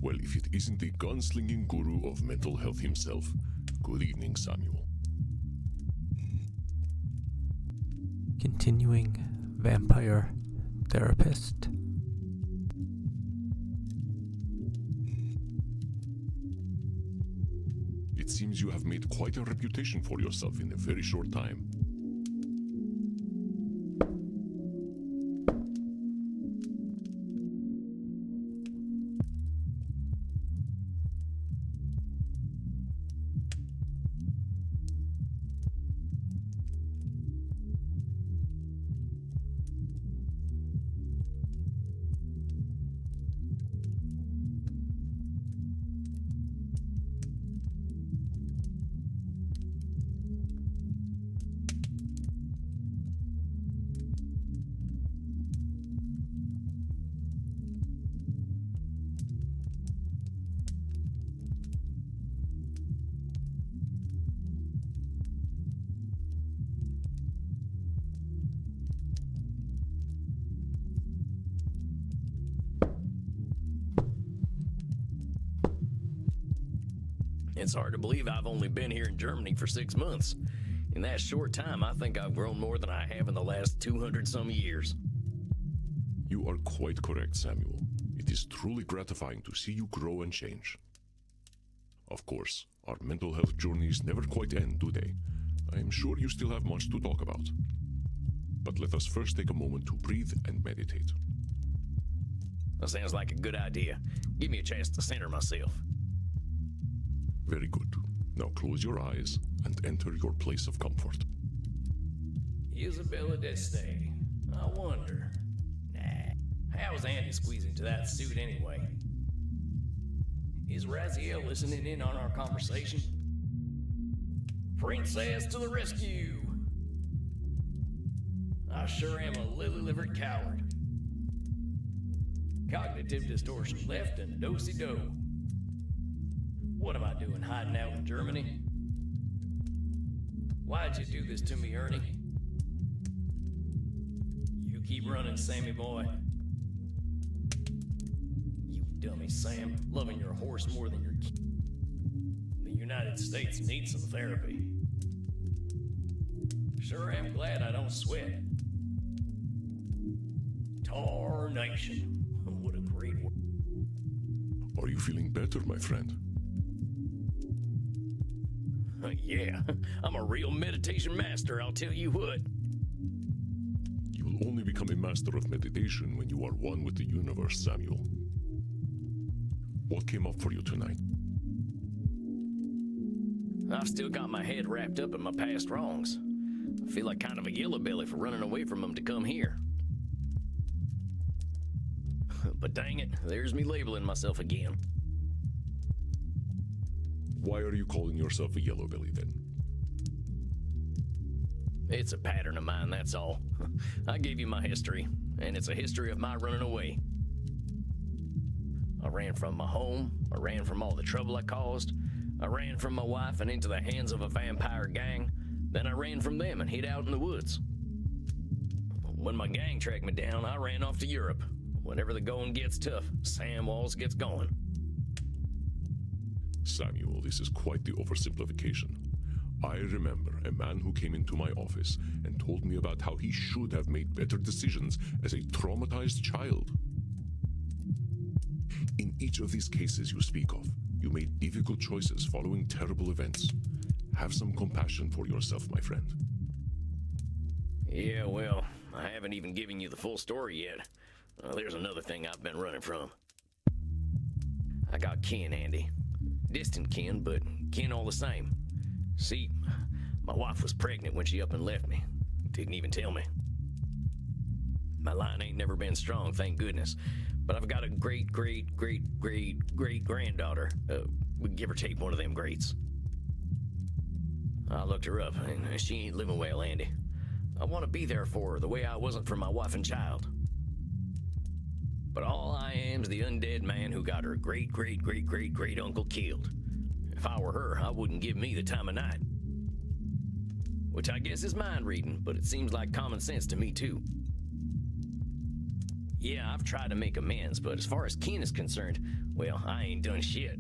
Well, if it isn't the gunslinging guru of mental health himself, good evening, Samuel. Continuing vampire therapist. It seems you have made quite a reputation for yourself in a very short time. It's hard to believe I've only been here in Germany for 6 months. In that short time, I think I've grown more than I have in the last 200-some years. You are quite correct, Samuel. It is truly gratifying to see you grow and change. Of course, our mental health journeys never quite end, do they? I am sure you still have much to talk about. But let us first take a moment to breathe and meditate. That sounds like a good idea. Give me a chance to center myself. Very good. Now close your eyes and enter your place of comfort. Isabella d'Este. I wonder. Nah. How was Andy squeezing to that suit anyway? Is Raziel listening in on our conversation? Princess to the rescue! I sure am a lily-livered coward. Cognitive distortion left and do-si-do. What am I doing hiding out in Germany? Why'd you do this to me, Ernie? You keep running, Sammy boy. You dummy, Sam, loving your horse more than your kid. The United States needs some therapy. Sure am glad I don't sweat. Tarnation. What a great word. Are you feeling better, my friend? Yeah, I'm a real meditation master, I'll tell you what. You will only become a master of meditation when you are one with the universe, Samuel. What came up for you tonight? I've still got my head wrapped up in my past wrongs. I feel like kind of a yellow belly for running away from them to come here. But dang it, there's me labeling myself again. Why are you calling yourself a yellow belly then? It's a pattern of mine, that's all. I gave you my history, and it's a history of my running away. I ran from my home, I ran from all the trouble I caused, I ran from my wife and into the hands of a vampire gang, then I ran from them and hid out in the woods. When my gang tracked me down, I ran off to Europe. Whenever the going gets tough, Sam Walls gets going. Samuel, this is quite the oversimplification. I remember a man who came into my office and told me about how he should have made better decisions as a traumatized child. In each of these cases you speak of, you made difficult choices following terrible events. Have some compassion for yourself, my friend. Yeah, well, I haven't even given you the full story yet. There's another thing I've been running from. I got kin, Andy. Distant kin, but kin all the same. See, my wife was pregnant when she up and left me. Didn't even tell me. My line ain't never been strong, thank goodness. But I've got a great-great-great-great-great-granddaughter. Give or take one of them greats. I looked her up, and she ain't living well, Andy. I want to be there for her the way I wasn't for my wife and child. But all I am's the undead man who got her great-great-great-great-great-uncle killed. If I were her, I wouldn't give me the time of night. Which I guess is mind reading, but it seems like common sense to me too. Yeah, I've tried to make amends, but as far as Ken is concerned, well, I ain't done shit.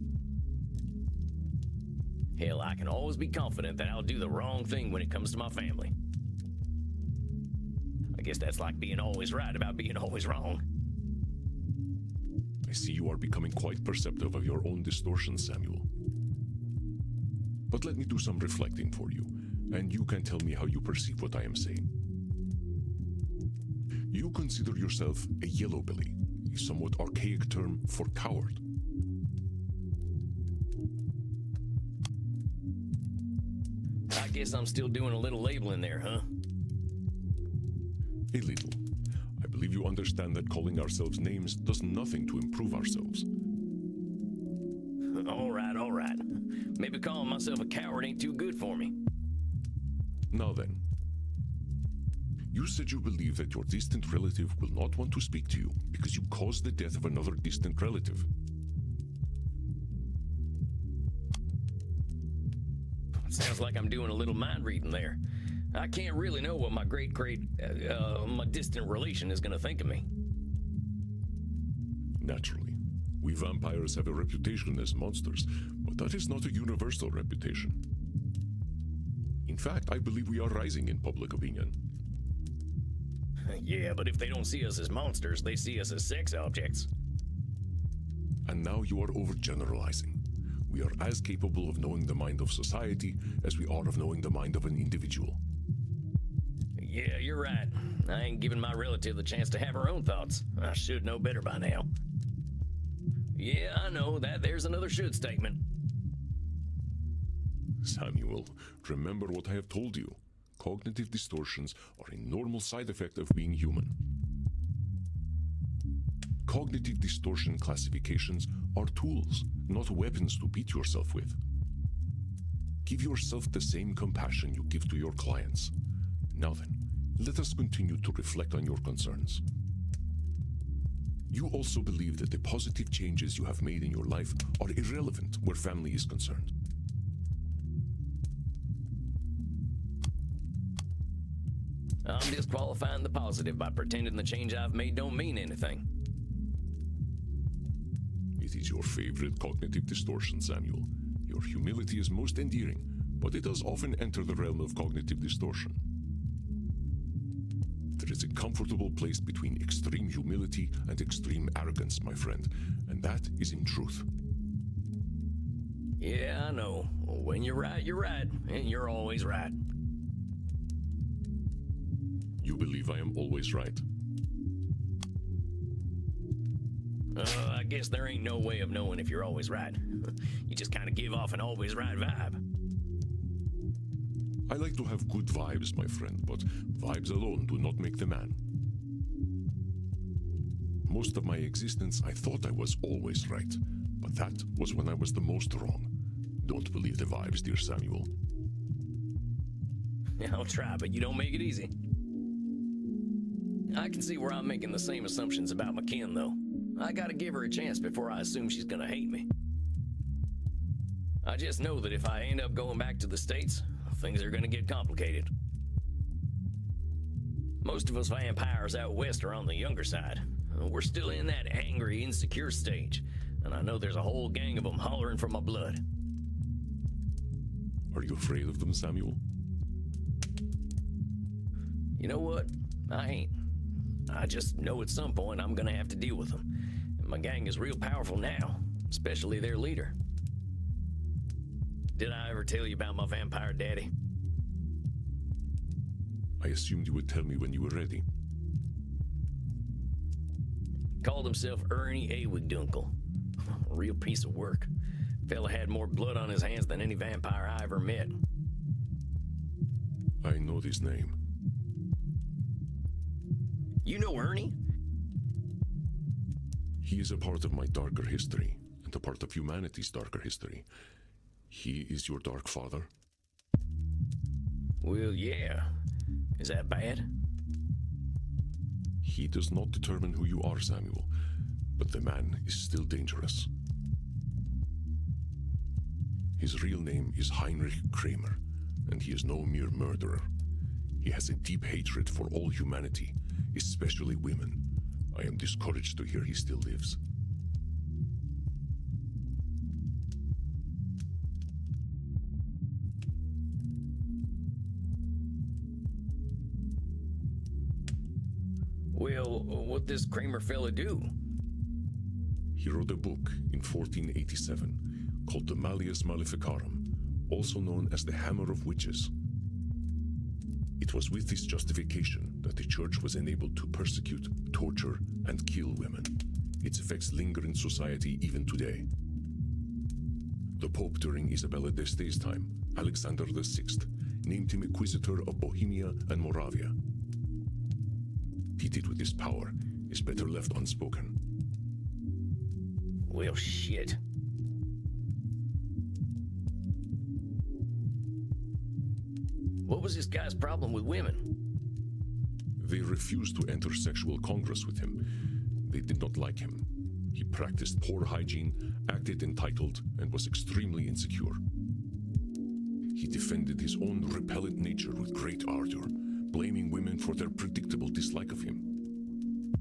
Hell, I can always be confident that I'll do the wrong thing when it comes to my family. I guess that's like being always right about being always wrong. I see you are becoming quite perceptive of your own distortions, Samuel. But let me do some reflecting for you, and you can tell me how you perceive what I am saying. You consider yourself a yellowbelly, a somewhat archaic term for coward. I guess I'm still doing a little labeling there, huh? A little. I believe you understand that calling ourselves names does nothing to improve ourselves. All right, all right. Maybe calling myself a coward ain't too good for me. Now then, you said you believe that your distant relative will not want to speak to you because you caused the death of another distant relative. Sounds like I'm doing a little mind reading there. I can't really know what my my distant relation is gonna think of me. Naturally, we vampires have a reputation as monsters, but that is not a universal reputation. In fact, I believe we are rising in public opinion. Yeah, but if they don't see us as monsters, they see us as sex objects. And now you are overgeneralizing. We are as capable of knowing the mind of society as we are of knowing the mind of an individual. Yeah, you're right. I ain't giving my relative the chance to have her own thoughts. I should know better by now. Yeah, I know that there's another should statement. Samuel, remember what I have told you. Cognitive distortions are a normal side effect of being human. Cognitive distortion classifications are tools, not weapons to beat yourself with. Give yourself the same compassion you give to your clients. Now then, let us continue to reflect on your concerns. You also believe that the positive changes you have made in your life are irrelevant where family is concerned. I'm disqualifying the positive by pretending the change I've made don't mean anything. It is your favorite cognitive distortion, Samuel. Your humility is most endearing, but it does often enter the realm of cognitive distortion. There is a comfortable place between extreme humility and extreme arrogance, my friend, and that is in truth. Yeah, I know. When you're right, and you're always right. You believe I am always right? I guess there ain't no way of knowing if you're always right. You just kind of give off an always right vibe. I like to have good vibes, my friend, but vibes alone do not make the man. Most of my existence, I thought I was always right, but that was when I was the most wrong. Don't believe the vibes, dear Samuel. I'll try, but you don't make it easy. I can see where I'm making the same assumptions about McKinn, though. I gotta give her a chance before I assume she's gonna hate me. I just know that if I end up going back to the States, things are gonna get complicated. Most of us vampires out west are on the younger side. We're still in that angry, insecure stage, and I know there's a whole gang of them hollering for my blood. Are you afraid of them, Samuel? You know what? I ain't. I just know at some point I'm gonna have to deal with them. And my gang is real powerful now, especially their leader. Did I ever tell you about my vampire daddy? I assumed you would tell me when you were ready. Called himself Ernie Awigdunkel. A real piece of work. Fella had more blood on his hands than any vampire I ever met. I know this name. You know Ernie? He is a part of my darker history, and a part of humanity's darker history. He is your dark father? Well, yeah. Is that bad? He does not determine who you are, Samuel, but the man is still dangerous. His real name is Heinrich Kramer, and he is no mere murderer. He has a deep hatred for all humanity, especially women. I am discouraged to hear he still lives. Well, what this Kramer fella do? He wrote a book in 1487 called the Malleus Maleficarum, also known as the Hammer of Witches. It was with this justification that the church was enabled to persecute, torture, and kill women. Its effects linger in society even today. The Pope during Isabella d'Este's time, Alexander VI, named him Inquisitor of Bohemia and Moravia. He did with his power is better left unspoken. Well, shit. What was this guy's problem with women? They refused to enter sexual congress with him. They did not like him. He practiced poor hygiene, acted entitled, and was extremely insecure. He defended his own repellent nature with great ardor, blaming women for their predictable dislike of him.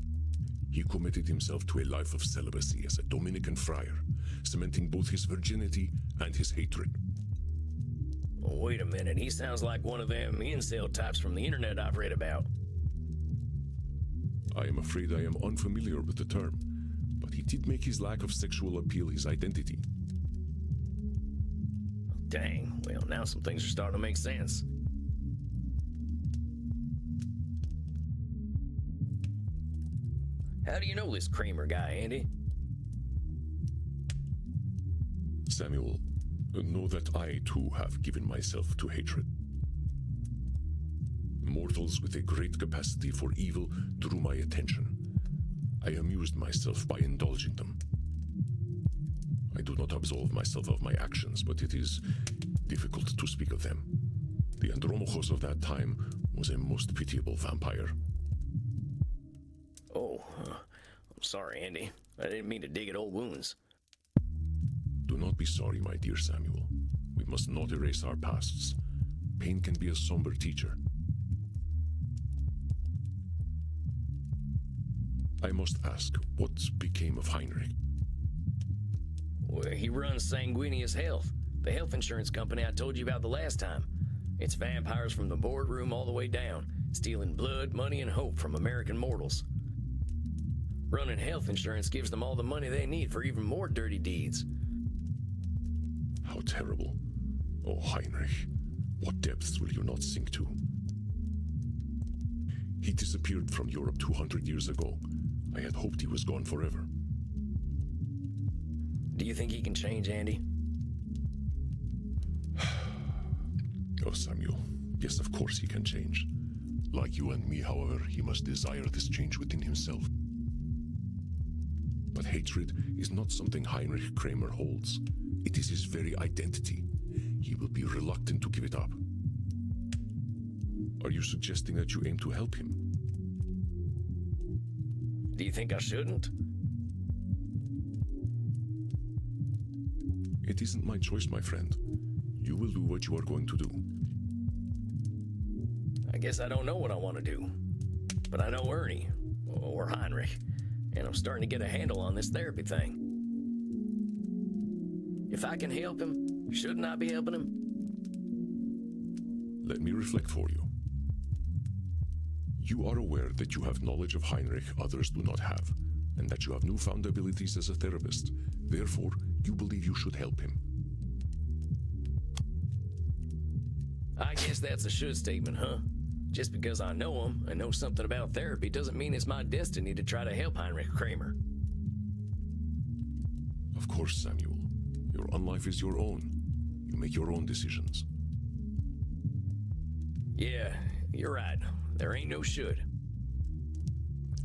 He committed himself to a life of celibacy as a Dominican friar, cementing both his virginity and his hatred. Wait a minute, he sounds like one of them incel types from the internet I've read about. I am afraid I am unfamiliar with the term, but he did make his lack of sexual appeal his identity. Dang, well, now some things are starting to make sense. How do you know this Kramer guy, Andy? Samuel, know that I too have given myself to hatred. Mortals with a great capacity for evil drew my attention. I amused myself by indulging them. I do not absolve myself of my actions, but it is difficult to speak of them. The Andromachos of that time was a most pitiable vampire. Oh, I'm sorry, Andy. I didn't mean to dig at old wounds. Do not be sorry, my dear Samuel. We must not erase our pasts. Pain can be a somber teacher. I must ask, what became of Heinrich? Well, he runs Sanguinius Health, the health insurance company I told you about the last time. It's vampires from the boardroom all the way down, stealing blood, money, and hope from American mortals. Running health insurance gives them all the money they need for even more dirty deeds. How terrible. Oh, Heinrich, what depths will you not sink to? He disappeared from Europe 200 years ago. I had hoped he was gone forever. Do you think he can change, Andy? Oh, Samuel, yes, of course he can change. Like you and me, however, he must desire this change within himself. But hatred is not something Heinrich Kramer holds. It is his very identity. He will be reluctant to give it up. Are you suggesting that you aim to help him? Do you think I shouldn't? It isn't my choice, my friend. You will do what you are going to do. I guess I don't know what I want to do. But I know Ernie, or Heinrich, and I'm starting to get a handle on this therapy thing. If I can help him, shouldn't I be helping him? Let me reflect for you. You are aware that you have knowledge of Heinrich others do not have, and that you have newfound abilities as a therapist. Therefore, you believe you should help him. I guess that's a should statement, huh? Just because I know him and know something about therapy doesn't mean it's my destiny to try to help Heinrich Kramer. Of course, Samuel. Your own life is your own. You make your own decisions. Yeah, you're right. There ain't no should.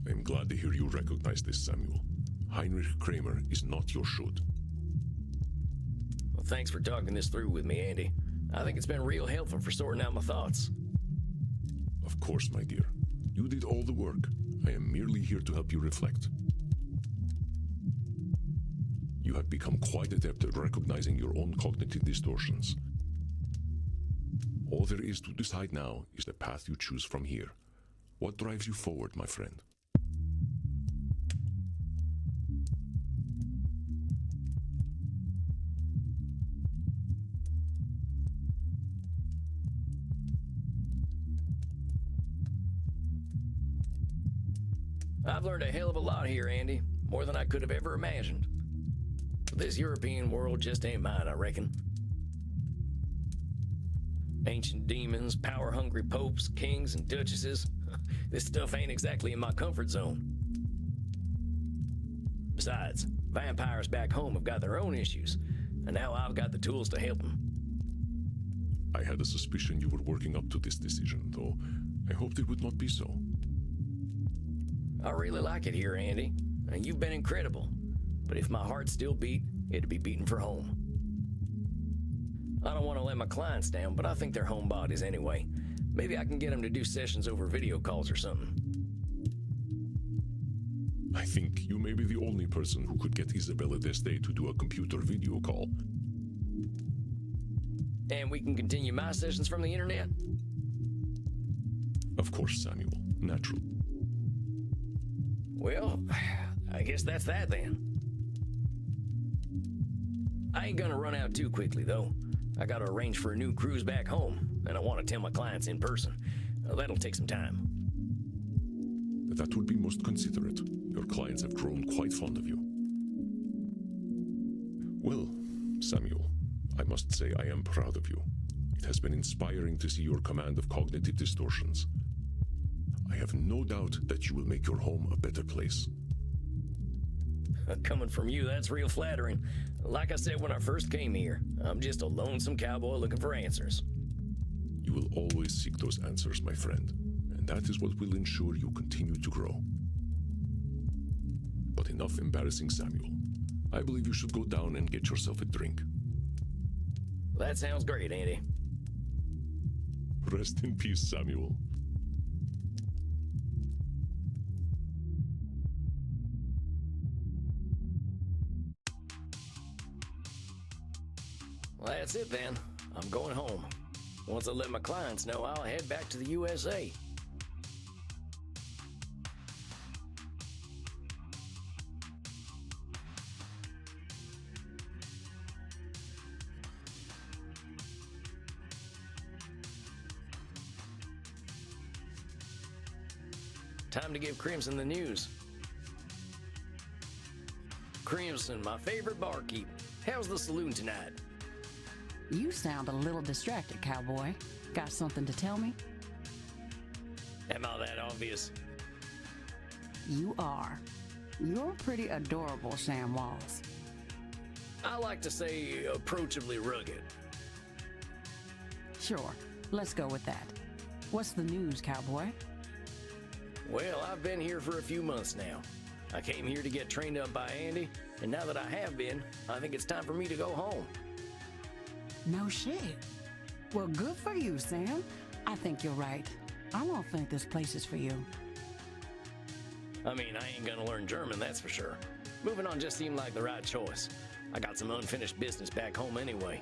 I am glad to hear you recognize this, Samuel. Heinrich Kramer is not your should. Well, thanks for talking this through with me, Andy. I think it's been real helpful for sorting out my thoughts. Of course, my dear. You did all the work. I am merely here to help you reflect. You have become quite adept at recognizing your own cognitive distortions. All there is to decide now is the path you choose from here. What drives you forward, my friend? I've learned a hell of a lot here, Andy. More than I could have ever imagined. This European world just ain't mine, I reckon. Ancient demons, power-hungry popes, kings, and duchesses. This stuff ain't exactly in my comfort zone. Besides, vampires back home have got their own issues, and now I've got the tools to help them. I had a suspicion you were working up to this decision, though I hoped it would not be so. I really like it here, Andy, and you've been incredible. But if my heart still beat, it'd be beating for home. I don't want to let my clients down, but I think they're homebodies anyway. Maybe I can get them to do sessions over video calls or something. I think you may be the only person who could get Isabella Deste to do a computer video call. And we can continue my sessions from the internet? Of course, Samuel. Natural. Well, I guess that's that then. I ain't gonna run out too quickly, though. I gotta arrange for a new cruise back home, and I want to tell my clients in person. That'll take some time. That would be most considerate. Your clients have grown quite fond of you. Well, Samuel, I must say I am proud of you. It has been inspiring to see your command of cognitive distortions. I have no doubt that you will make your home a better place. Coming from you, that's real flattering. Like I said when I first came here, I'm just a lonesome cowboy looking for answers. You will always seek those answers, my friend, and that is what will ensure you continue to grow. But enough embarrassing Samuel. I believe you should go down and get yourself a drink. That sounds great, Andy. Rest in peace, Samuel. Well, that's it then. I'm going home. Once I let my clients know, I'll head back to the USA. Time to give Crimson the news. Crimson, my favorite barkeep. How's the saloon tonight? You sound a little distracted, cowboy. Got something to tell me? Am I that obvious? You are. You're pretty adorable, Sam Walls. I like to say approachably rugged. Sure, let's go with that. What's the news, cowboy? Well, I've been here for a few months now. I came here to get trained up by Andy, and now that I have been, I think it's time for me to go home. No shit. Well, good for you, Sam. I think you're right. I don't think this place is for you. I mean, I ain't gonna learn German, that's for sure. Moving on just seemed like the right choice. I got some unfinished business back home anyway.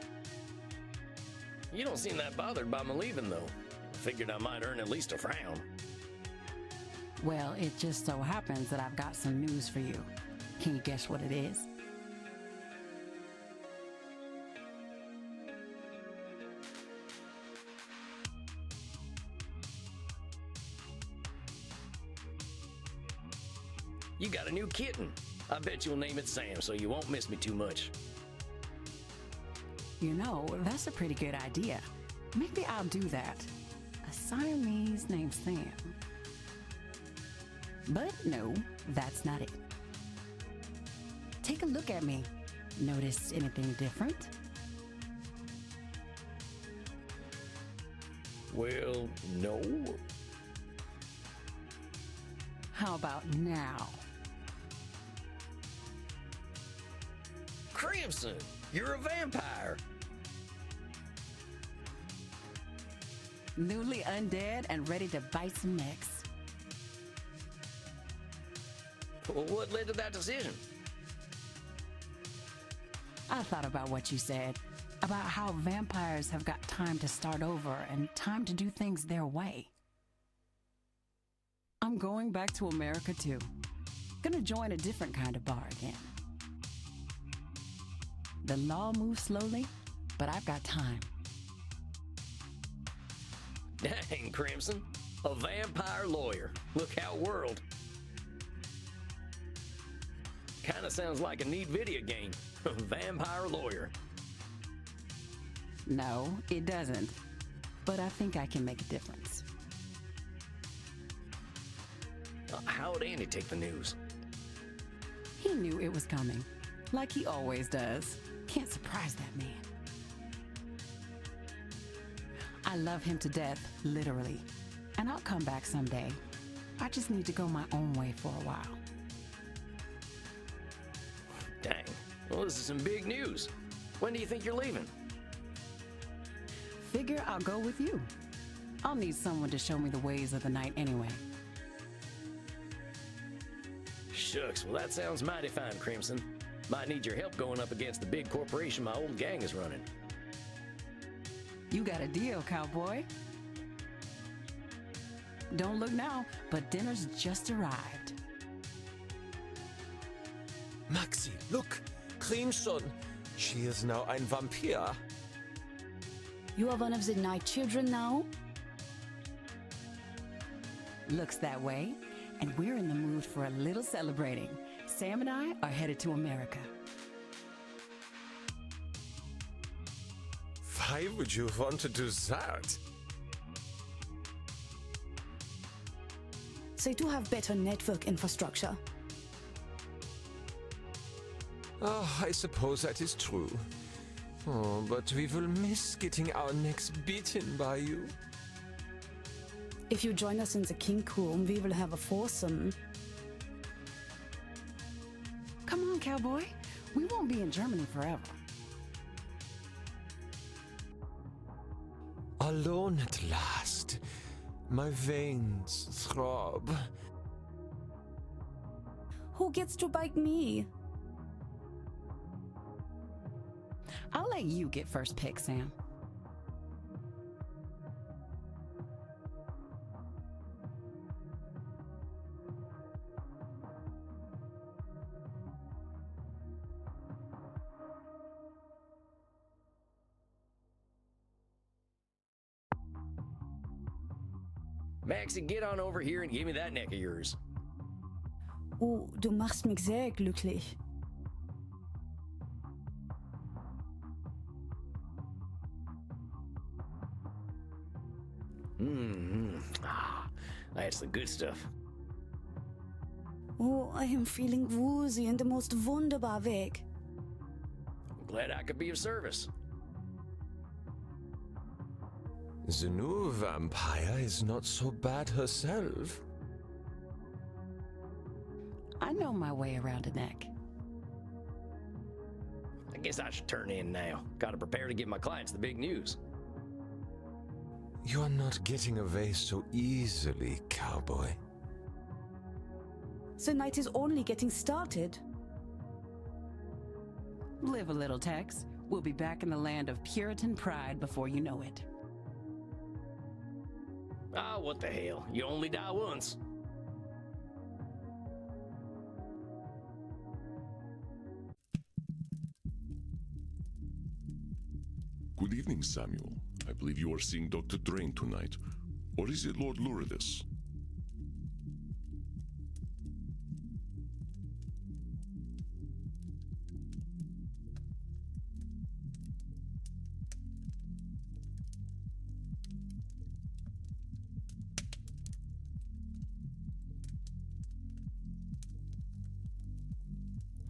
You don't seem that bothered by me leaving, though. I figured I might earn at least a frown. Well, it just so happens that I've got some news for you. Can you guess what it is? You got a new kitten. I bet you'll name it Sam so you won't miss me too much. You know, that's a pretty good idea. Maybe I'll do that. A Siamese named Sam. But no, that's not it. Take a look at me. Notice anything different? Well, no. How about now? Crimson, you're a vampire. Newly undead and ready to bite some necks. Well, what led to that decision? I thought about what you said, about how vampires have got time to start over and time to do things their way. I'm going back to America too. Gonna join a different kind of bar again. The law moves slowly, but I've got time. Dang, Crimson. A vampire lawyer. Look out, world. Kinda sounds like a neat video game. Vampire lawyer. No, it doesn't. But I think I can make a difference. How'd Andy take the news? He knew it was coming, like he always does. Can't surprise that man. I love him to death, literally. And I'll come back someday. I just need to go my own way for a while. Dang. Well, this is some big news. When do you think you're leaving? Figure I'll go with you. I'll need someone to show me the ways of the night anyway. Shucks, well that sounds mighty fine, Crimson. Might need your help going up against the big corporation my old gang is running. You got a deal, cowboy. Don't look now, but dinner's just arrived. Maxi, look! Crimson! She is now ein Vampir. You are one of the night children now? Looks that way, and we're in the mood for a little celebrating. Sam and I are headed to America. Why would you want to do that? They do have better network infrastructure. Oh, I suppose that is true. Oh, but we will miss getting our necks beaten by you. If you join us in the kink room, we will have a foursome. Come on, cowboy. We won't be in Germany forever. Alone at last. My veins throb. Who gets to bite me? I'll let you get first pick, Sam. Maxie, get on over here and give me that neck of yours. Oh, du machst mich sehr glücklich. That's the good stuff. Oh, I am feeling woozy in the most wunderbar Weg. Glad I could be of service. The new vampire is not so bad herself. I know my way around a neck. I guess I should turn in now. Gotta prepare to give my clients the big news. You are not getting away so easily, cowboy. The night is only getting started. Live a little, Tex. We'll be back in the land of Puritan pride before you know it. Ah, what the hell? You only die once. Good evening, Samuel. I believe you are seeing Dr. Drain tonight. Or is it Lord Lourdes?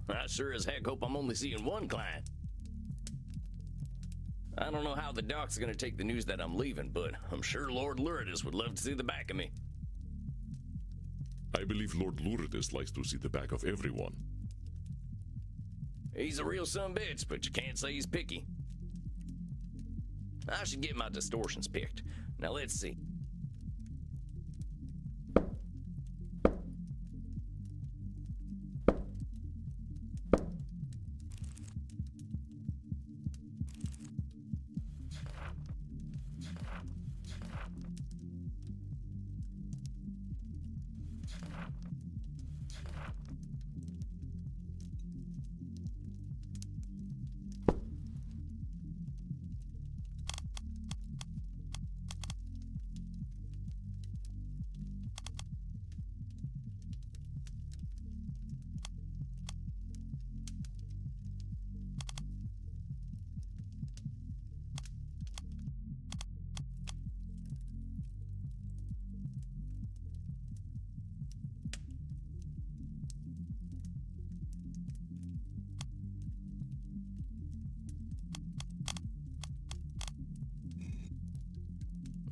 I sure as heck hope I'm only seeing one client. I don't know how the doc's gonna take the news that I'm leaving, but I'm sure Lord Lourdes would love to see the back of me. I believe Lord Lourdes likes to see the back of everyone. He's a real sumbitch, but you can't say he's picky. I should get my distortions picked. Now let's see.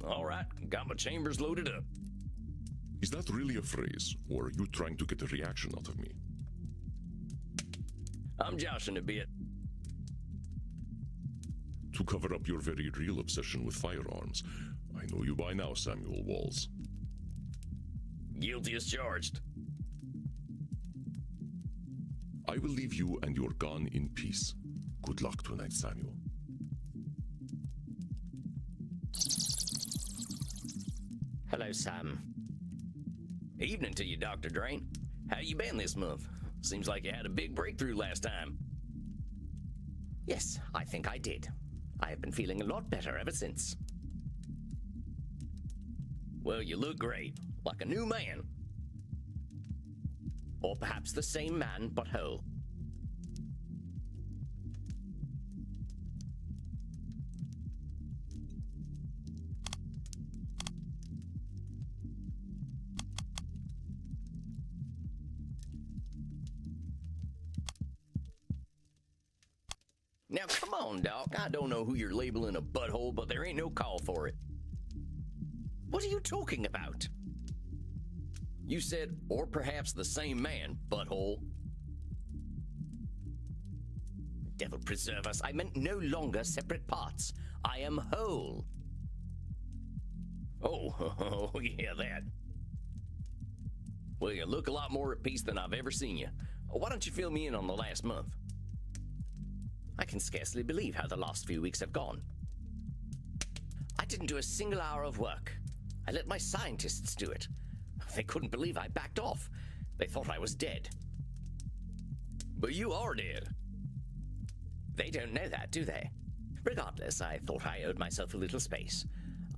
All right, got my chambers loaded up. Is that really a phrase, or are you trying to get a reaction out of me? I'm joshing a bit. To cover up your very real obsession with firearms. I know you by now, Samuel Walls. Guilty as charged. I will leave you and your gun in peace. Good luck tonight, Samuel. Hello, Sam. Evening to you, Dr. Drain. How you been this month? Seems like you had a big breakthrough last time. Yes, I think I did. I have been feeling a lot better ever since. Well, you look great, like a new man. Or perhaps the same man, but whole. Now, come on, Doc. I don't know who you're labeling a butthole, but there ain't no call for it. What are you talking about? You said, or perhaps the same man, butthole. Devil preserve us, I meant no longer separate parts. I am whole. Oh, yeah, that. Well, you look a lot more at peace than I've ever seen you. Why don't you fill me in on the last month? I can scarcely believe how the last few weeks have gone. I didn't do a single hour of work. I let my scientists do it. They couldn't believe I backed off. They thought I was dead. But you are dead. They don't know that, do they? Regardless, I thought I owed myself a little space.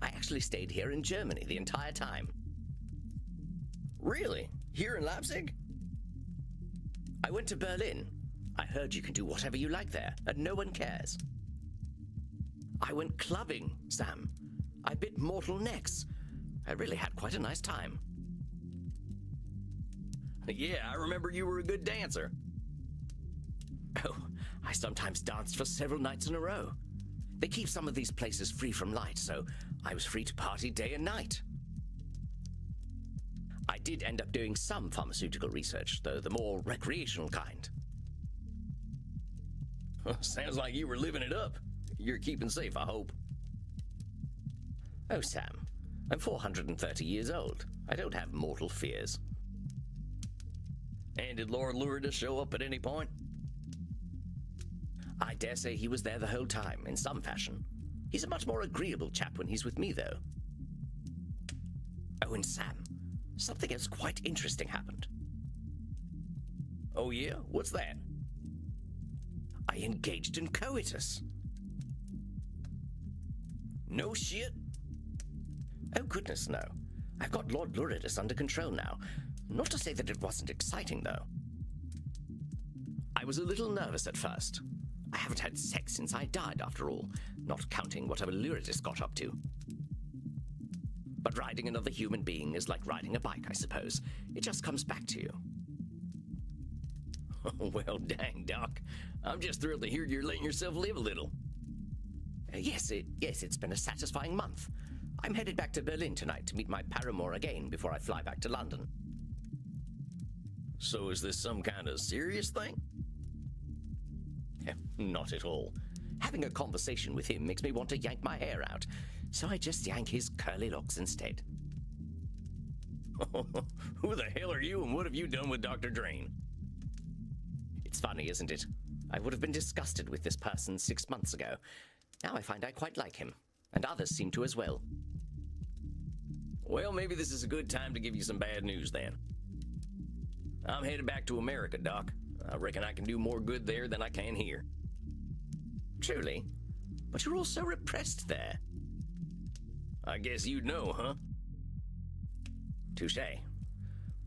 I actually stayed here in Germany the entire time. Really? Here in Leipzig? I went to Berlin. I heard you can do whatever you like there, and no one cares. I went clubbing, Sam. I bit mortal necks. I really had quite a nice time. Yeah, I remember you were a good dancer. Oh, I sometimes danced for several nights in a row. They keep some of these places free from light, so I was free to party day and night. I did end up doing some pharmaceutical research, though the more recreational kind. Sounds like you were living it up. You're keeping safe, I hope. Oh, Sam, I'm 430 years old. I don't have mortal fears. And did Lord Lourdes show up at any point? I dare say he was there the whole time, in some fashion. He's a much more agreeable chap when he's with me, though. Oh, and Sam, something else quite interesting happened. Oh yeah? What's that? I engaged in coitus. No shit? Oh, goodness, no. I've got Lord Lourdes under control now. Not to say that it wasn't exciting, though. I was a little nervous at first. I haven't had sex since I died, after all, not counting whatever Lourdes got up to. But riding another human being is like riding a bike, I suppose. It just comes back to you. Well, dang, Doc. I'm just thrilled to hear you're letting yourself live a little. Yes, it's been a satisfying month. I'm headed back to Berlin tonight to meet my paramour again before I fly back to London. So is this some kind of serious thing? Not at all. Having a conversation with him makes me want to yank my hair out, so I just yank his curly locks instead. Who the hell are you and what have you done with Dr. Drain? It's funny, isn't it? I would have been disgusted with this person 6 months ago. Now I find I quite like him, and others seem to as well. Well, maybe this is a good time to give you some bad news then. I'm headed back to America, Doc. I reckon I can do more good there than I can here. Truly? But you're all so repressed there. I guess you'd know, huh? Touché.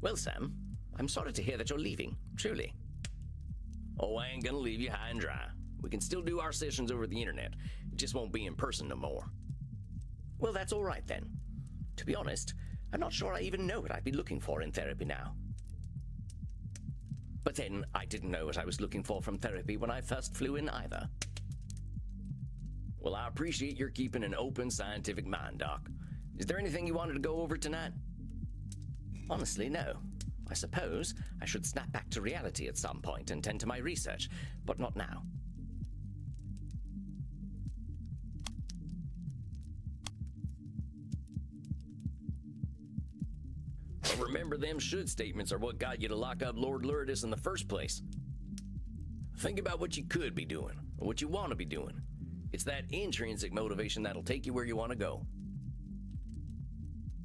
Well, Sam, I'm sorry to hear that you're leaving, truly. Oh, I ain't gonna leave you high and dry. We can still do our sessions over the internet. It just won't be in person no more. Well, that's all right then. To be honest, I'm not sure I even know what I'd be looking for in therapy now. But then, I didn't know what I was looking for from therapy when I first flew in either. Well, I appreciate your keeping an open scientific mind, Doc. Is there anything you wanted to go over tonight? Honestly, no. I suppose I should snap back to reality at some point and tend to my research, but not now. Well, remember, them should statements are what got you to lock up Lord Lourdes in the first place. Think about what you could be doing, or what you want to be doing. It's that intrinsic motivation that'll take you where you want to go.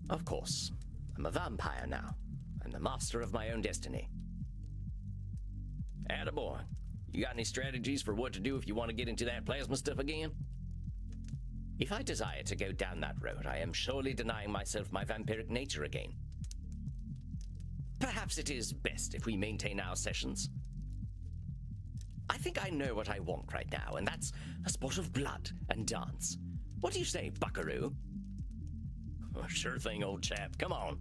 Of course. I'm a vampire now. I'm the master of my own destiny. Attaboy. You got any strategies for what to do if you want to get into that plasma stuff again? If I desire to go down that road, I am surely denying myself my vampiric nature again. Perhaps it is best if we maintain our sessions. I think I know what I want right now, and that's a spot of blood and dance. What do you say, buckaroo? Oh, sure thing, old chap. Come on.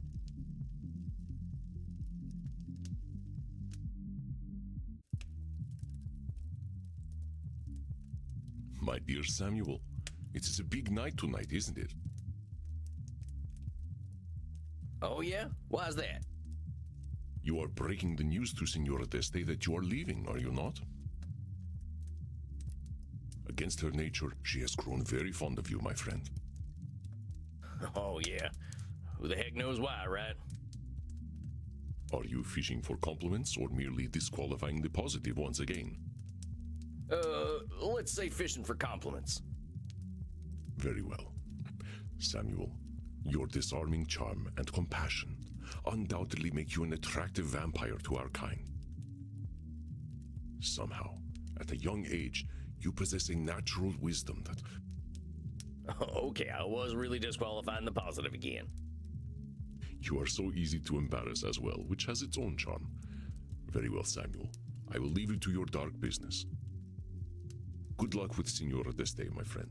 My dear Samuel, it is a big night tonight, isn't it? Oh, yeah? Why's that? You are breaking the news to Senora Deste that you are leaving, are you not? Against her nature, she has grown very fond of you, my friend. Oh, yeah. Who the heck knows why, right? Are you fishing for compliments or merely disqualifying the positive once again? Let's say fishing for compliments. Very well. Samuel, your disarming charm and compassion undoubtedly make you an attractive vampire to our kind. Somehow, at a young age, you possess a natural wisdom that... Okay, I was really disqualifying the positive again. You are so easy to embarrass as well, which has its own charm. Very well, Samuel. I will leave you to your dark business. Good luck with Senora Deste, my friend.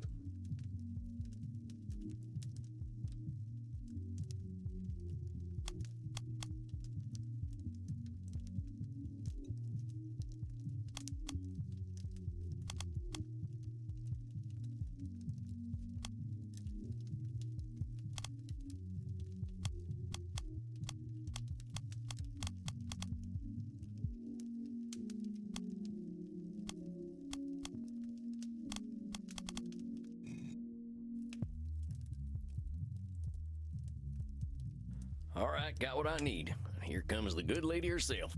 All right, got what I need. Here comes the good lady herself.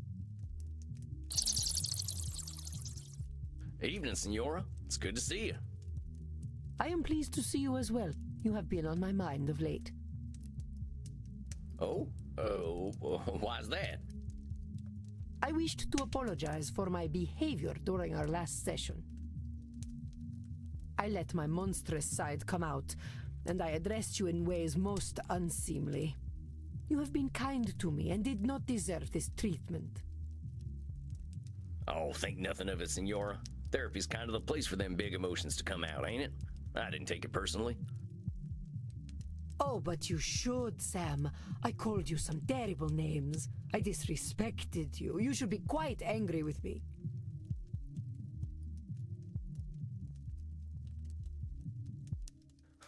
Evening, Senora. It's good to see you. I am pleased to see you as well. You have been on my mind of late. Oh, why's that? I wished to apologize for my behavior during our last session. I let my monstrous side come out, and I addressed you in ways most unseemly. You have been kind to me and did not deserve this treatment. Oh, think nothing of it, Senora. Therapy's kind of the place for them big emotions to come out, ain't it? I didn't take it personally. Oh, but you should, Sam. I called you some terrible names. I disrespected you. You should be quite angry with me.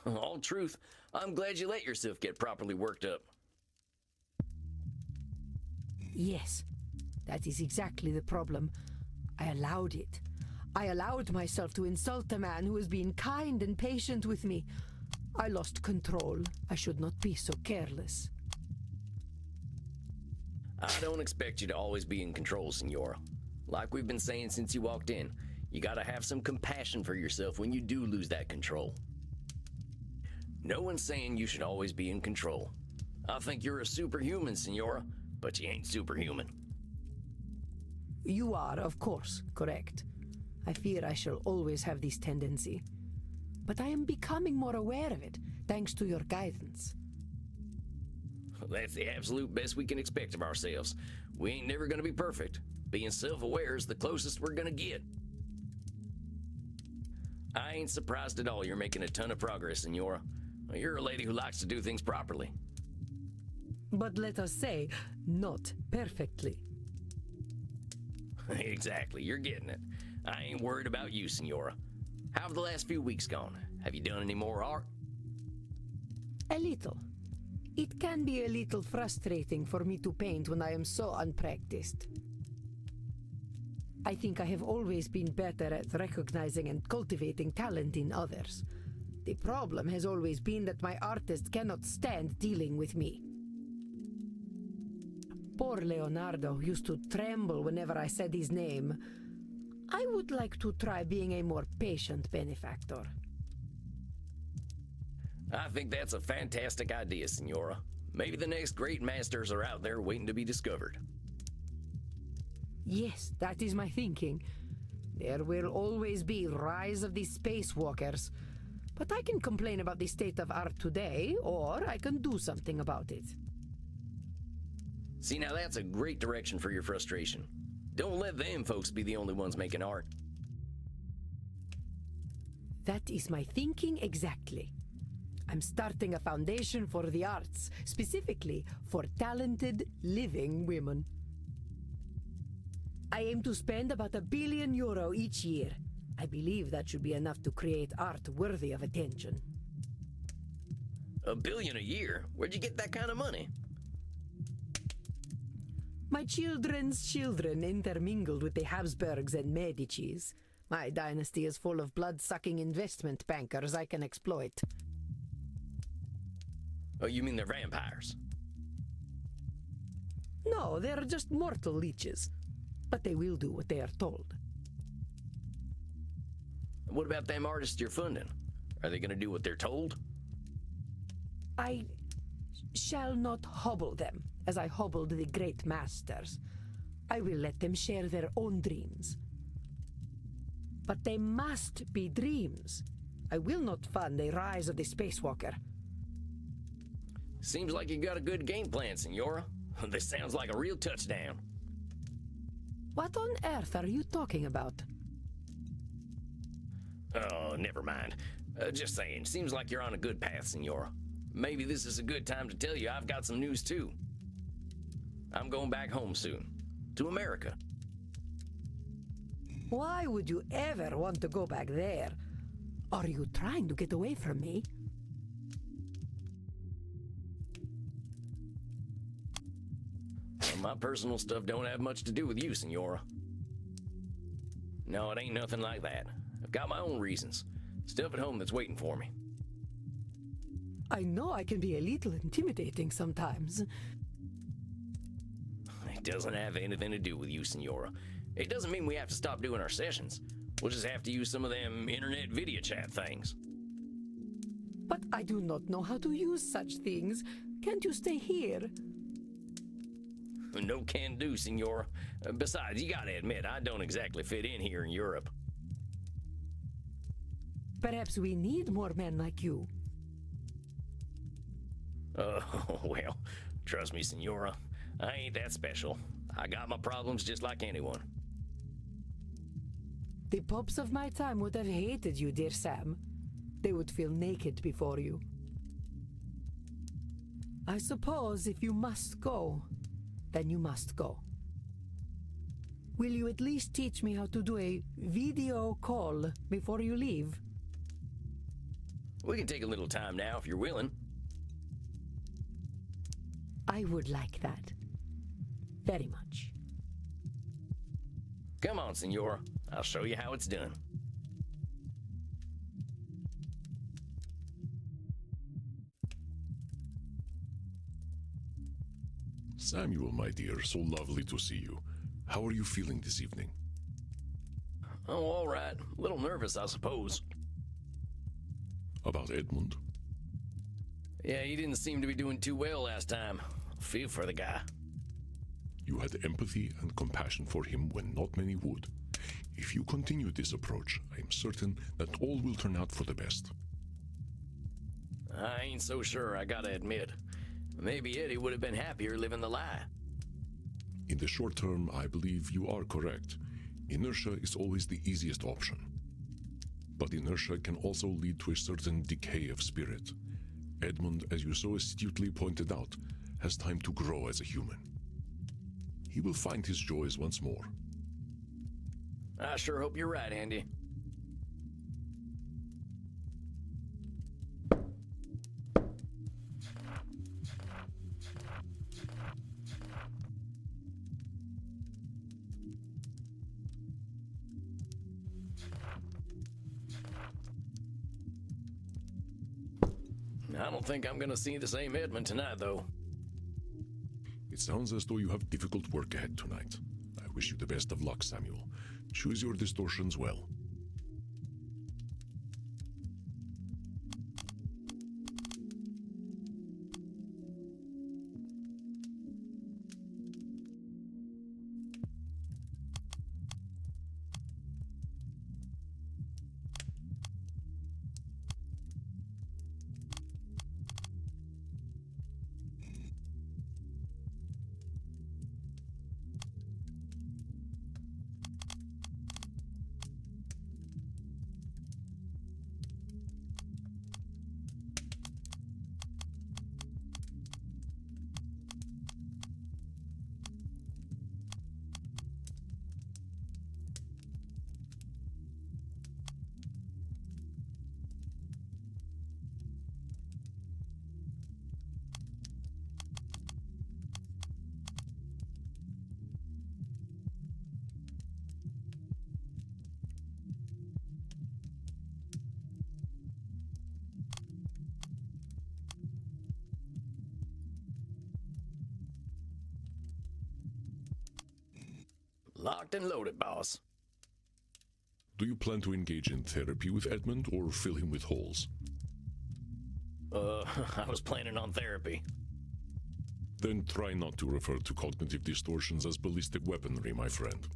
All truth, I'm glad you let yourself get properly worked up. Yes, that is exactly the problem. I allowed it. I allowed myself to insult a man who was being kind and patient with me. I lost control. I should not be so careless. I don't expect you to always be in control, Senora. Like we've been saying since you walked in, you gotta have some compassion for yourself when you do lose that control. No one's saying you should always be in control. I think you're a superhuman, Senora, but you ain't superhuman. You are, of course, correct. I fear I shall always have this tendency. But I am becoming more aware of it, thanks to your guidance. That's the absolute best we can expect of ourselves. We ain't never gonna be perfect. Being self-aware is the closest we're gonna get. I ain't surprised at all you're making a ton of progress, Senora. You're a lady who likes to do things properly. But let us say, not perfectly. Exactly, you're getting it. I ain't worried about you, Senora. How have the last few weeks gone? Have you done any more art? A little. It can be a little frustrating for me to paint when I am so unpracticed. I think I have always been better at recognizing and cultivating talent in others. The problem has always been that my artist cannot stand dealing with me. Poor Leonardo used to tremble whenever I said his name. I would like to try being a more patient benefactor. I think that's a fantastic idea, Senora. Maybe the next great masters are out there waiting to be discovered. Yes, that is my thinking. There will always be rise of the spacewalkers. But I can complain about the state of art today, or I can do something about it. See, now that's a great direction for your frustration. Don't let them folks be the only ones making art. That is my thinking exactly. I'm starting a foundation for the arts, specifically for talented, living women. I aim to spend about €1 billion each year. I believe that should be enough to create art worthy of attention. $1 billion a year? Where'd you get that kind of money? My children's children intermingled with the Habsburgs and Medicis. My dynasty is full of blood-sucking investment bankers I can exploit. Oh, you mean they're vampires? No, they're just mortal leeches. But they will do what they are told. What about them artists you're funding? Are they gonna do what they're told? I shall not hobble them, as I hobbled the great masters. I will let them share their own dreams. But they must be dreams. I will not fund a rise of the spacewalker. Seems like you got a good game plan, Senora. This sounds like a real touchdown. What on earth are you talking about? Oh, never mind. Just saying, seems like you're on a good path, Senora. Maybe this is a good time to tell you I've got some news too. I'm going back home soon. To America. Why would you ever want to go back there? Are you trying to get away from me? Well, my personal stuff don't have much to do with you, Senora. No, it ain't nothing like that. I've got my own reasons. Stuff at home that's waiting for me. I know I can be a little intimidating sometimes. It doesn't have anything to do with you, Senora. It doesn't mean we have to stop doing our sessions. We'll just have to use some of them internet video chat things. But I do not know how to use such things. Can't you stay here? No can do, Senora. Besides, you gotta admit, I don't exactly fit in here in Europe. Perhaps we need more men like you. Oh, well, trust me, Senora. I ain't that special. I got my problems just like anyone. The popes of my time would have hated you, dear Sam. They would feel naked before you. I suppose if you must go, then you must go. Will you at least teach me how to do a video call before you leave? We can take a little time now if you're willing. I would like that. Very much. Come on, Senora. I'll show you how it's done. Samuel, my dear, so lovely to see you. How are you feeling this evening? Oh, all right. A little nervous, I suppose. About Edmund? Yeah, he didn't seem to be doing too well last time. Feel for the guy. You had empathy and compassion for him when not many would. If you continue this approach, I am certain that all will turn out for the best. I ain't so sure, I gotta admit. Maybe Eddie would have been happier living the lie. In the short term, I believe you are correct. Inertia is always the easiest option. But inertia can also lead to a certain decay of spirit. Edmund, as you so astutely pointed out, has time to grow as a human. He will find his joys once more. I sure hope you're right, Andy. I don't think I'm gonna see the same Edmund tonight, though. It sounds as though you have difficult work ahead tonight. I wish you the best of luck, Samuel. Choose your distortions well. Locked and loaded, boss. Do you plan to engage in therapy with Edmund or fill him with holes? I was planning on therapy. Then try not to refer to cognitive distortions as ballistic weaponry, my friend.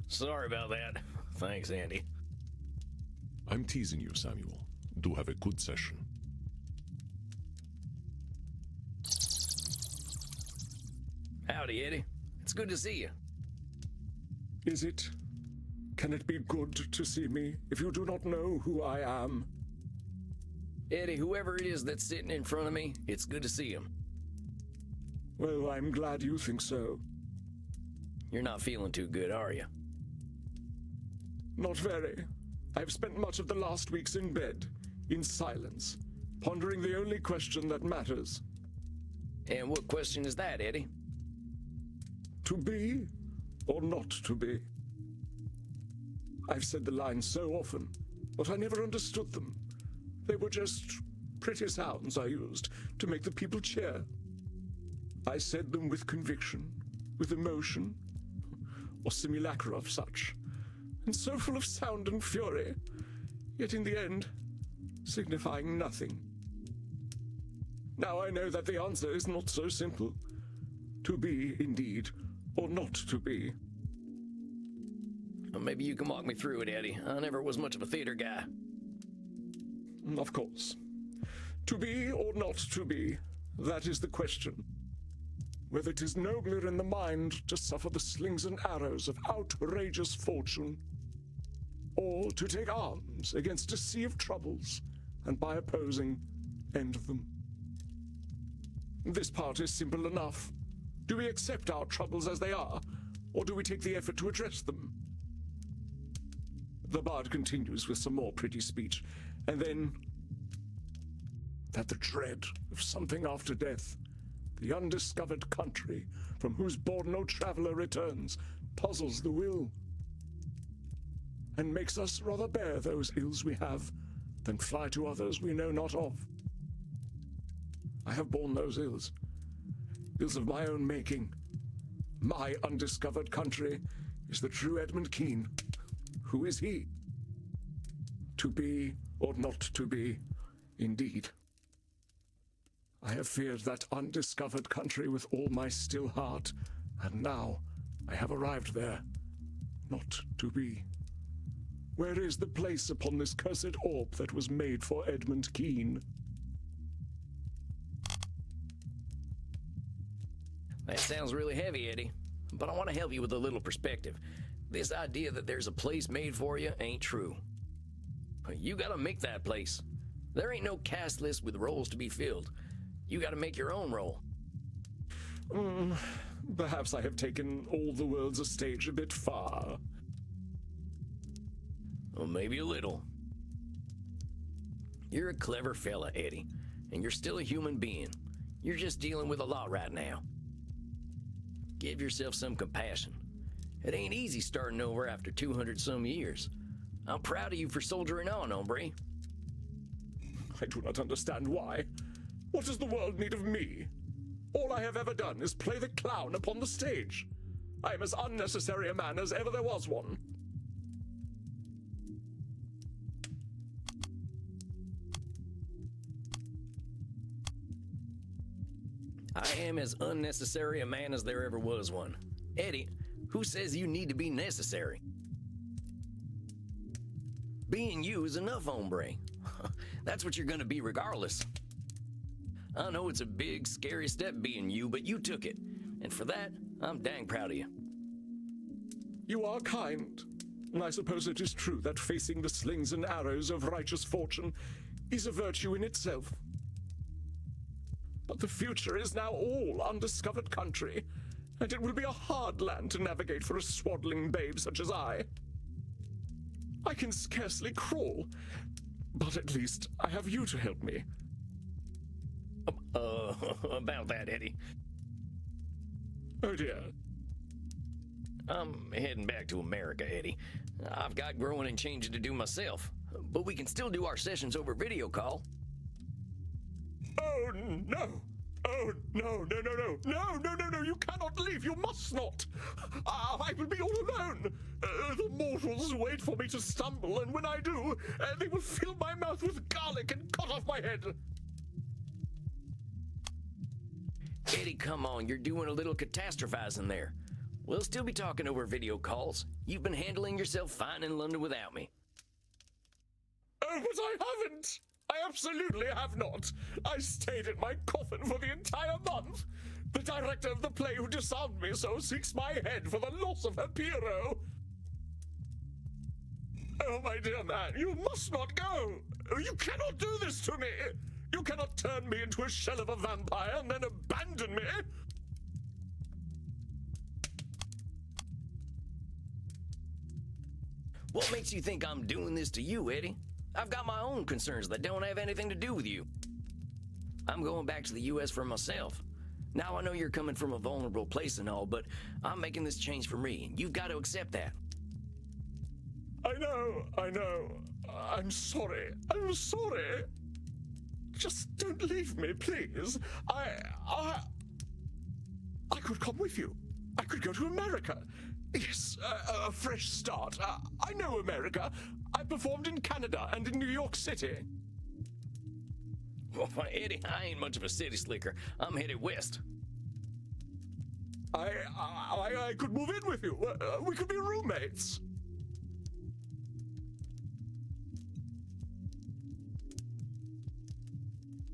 Sorry about that. Thanks, Andy. I'm teasing you, Samuel. Do have a good session. Howdy, Eddie. It's good to see you. Is it? Can it be good to see me if you do not know who I am? Eddie, whoever it is that's sitting in front of me, it's good to see him. Well, I'm glad you think so. You're not feeling too good, are you? Not very. I've spent much of the last weeks in bed, in silence, pondering the only question that matters. And what question is that, Eddie? To be or not to be? I've said the lines so often, but I never understood them. They were just pretty sounds I used to make the people cheer. I said them with conviction, with emotion, or simulacra of such, and so full of sound and fury, yet in the end, signifying nothing. Now I know that the answer is not so simple. To be, indeed, or not to be. Well, maybe you can walk me through it, Eddie. I never was much of a theater guy. Of course. To be or not to be, that is the question. Whether it is nobler in the mind to suffer the slings and arrows of outrageous fortune, or to take arms against a sea of troubles, and by opposing, end them. This part is simple enough. Do we accept our troubles as they are, or do we take the effort to address them? The bard continues with some more pretty speech, and then that the dread of something after death, the undiscovered country from whose bourne no traveler returns, puzzles the will, and makes us rather bear those ills we have than fly to others we know not of. I have borne those ills of my own making. My undiscovered country is the true Edmund Keen. Who is he? To be or not to be, indeed. I have feared that undiscovered country with all my still heart, and now I have arrived there, not to be. Where is the place upon this cursed orb that was made for Edmund Keen? That sounds really heavy, Eddie, but I want to help you with a little perspective. This idea that there's a place made for you ain't true. You gotta make that place. There ain't no cast list with roles to be filled. You gotta make your own role. Perhaps I have taken all the world's a stage a bit far. Well, maybe a little. You're a clever fella, Eddie, and you're still a human being. You're just dealing with a lot right now. Give yourself some compassion. It ain't easy starting over after 200 some years. I'm proud of you for soldiering on, hombre. I do not understand why. What does the world need of me? All I have ever done is play the clown upon the stage. I am as unnecessary a man as ever there was one. I am as unnecessary a man as there ever was one. Eddie, who says you need to be necessary? Being you is enough, hombre. That's what you're gonna be regardless. I know it's a big, scary step being you, but you took it. And for that, I'm dang proud of you. You are kind, and I suppose it is true that facing the slings and arrows of righteous fortune is a virtue in itself. But the future is now all undiscovered country, and it will be a hard land to navigate for a swaddling babe such as I. I can scarcely crawl, but at least I have you to help me. About that, Eddie. Oh dear. I'm heading back to America, Eddie. I've got growing and changing to do myself, but we can still do our sessions over video call. Oh no! Oh no, no, no, no, no, no, no, no, you cannot leave, you must not! I will be all alone! The mortals wait for me to stumble, and when I do, they will fill my mouth with garlic and cut off my head! Eddie, come on, you're doing a little catastrophizing there. We'll still be talking over video calls. You've been handling yourself fine in London without me. Oh, but I haven't! I absolutely have not! I stayed in my coffin for the entire month! The director of the play who disarmed me so seeks my head for the loss of her Piero! Oh, my dear man, you must not go! You cannot do this to me! You cannot turn me into a shell of a vampire and then abandon me! What makes you think I'm doing this to you, Eddie? I've got my own concerns that don't have anything to do with you. I'm going back to the U.S. for myself. Now I know you're coming from a vulnerable place and all, but I'm making this change for me, and you've got to accept that. I know. I'm sorry. Just don't leave me, please. I could come with you. I could go to America. Yes, a fresh start. I know America. I performed in Canada and in New York City. Well, Eddie, I ain't much of a city slicker. I'm headed west. I could move in with you. We could be roommates.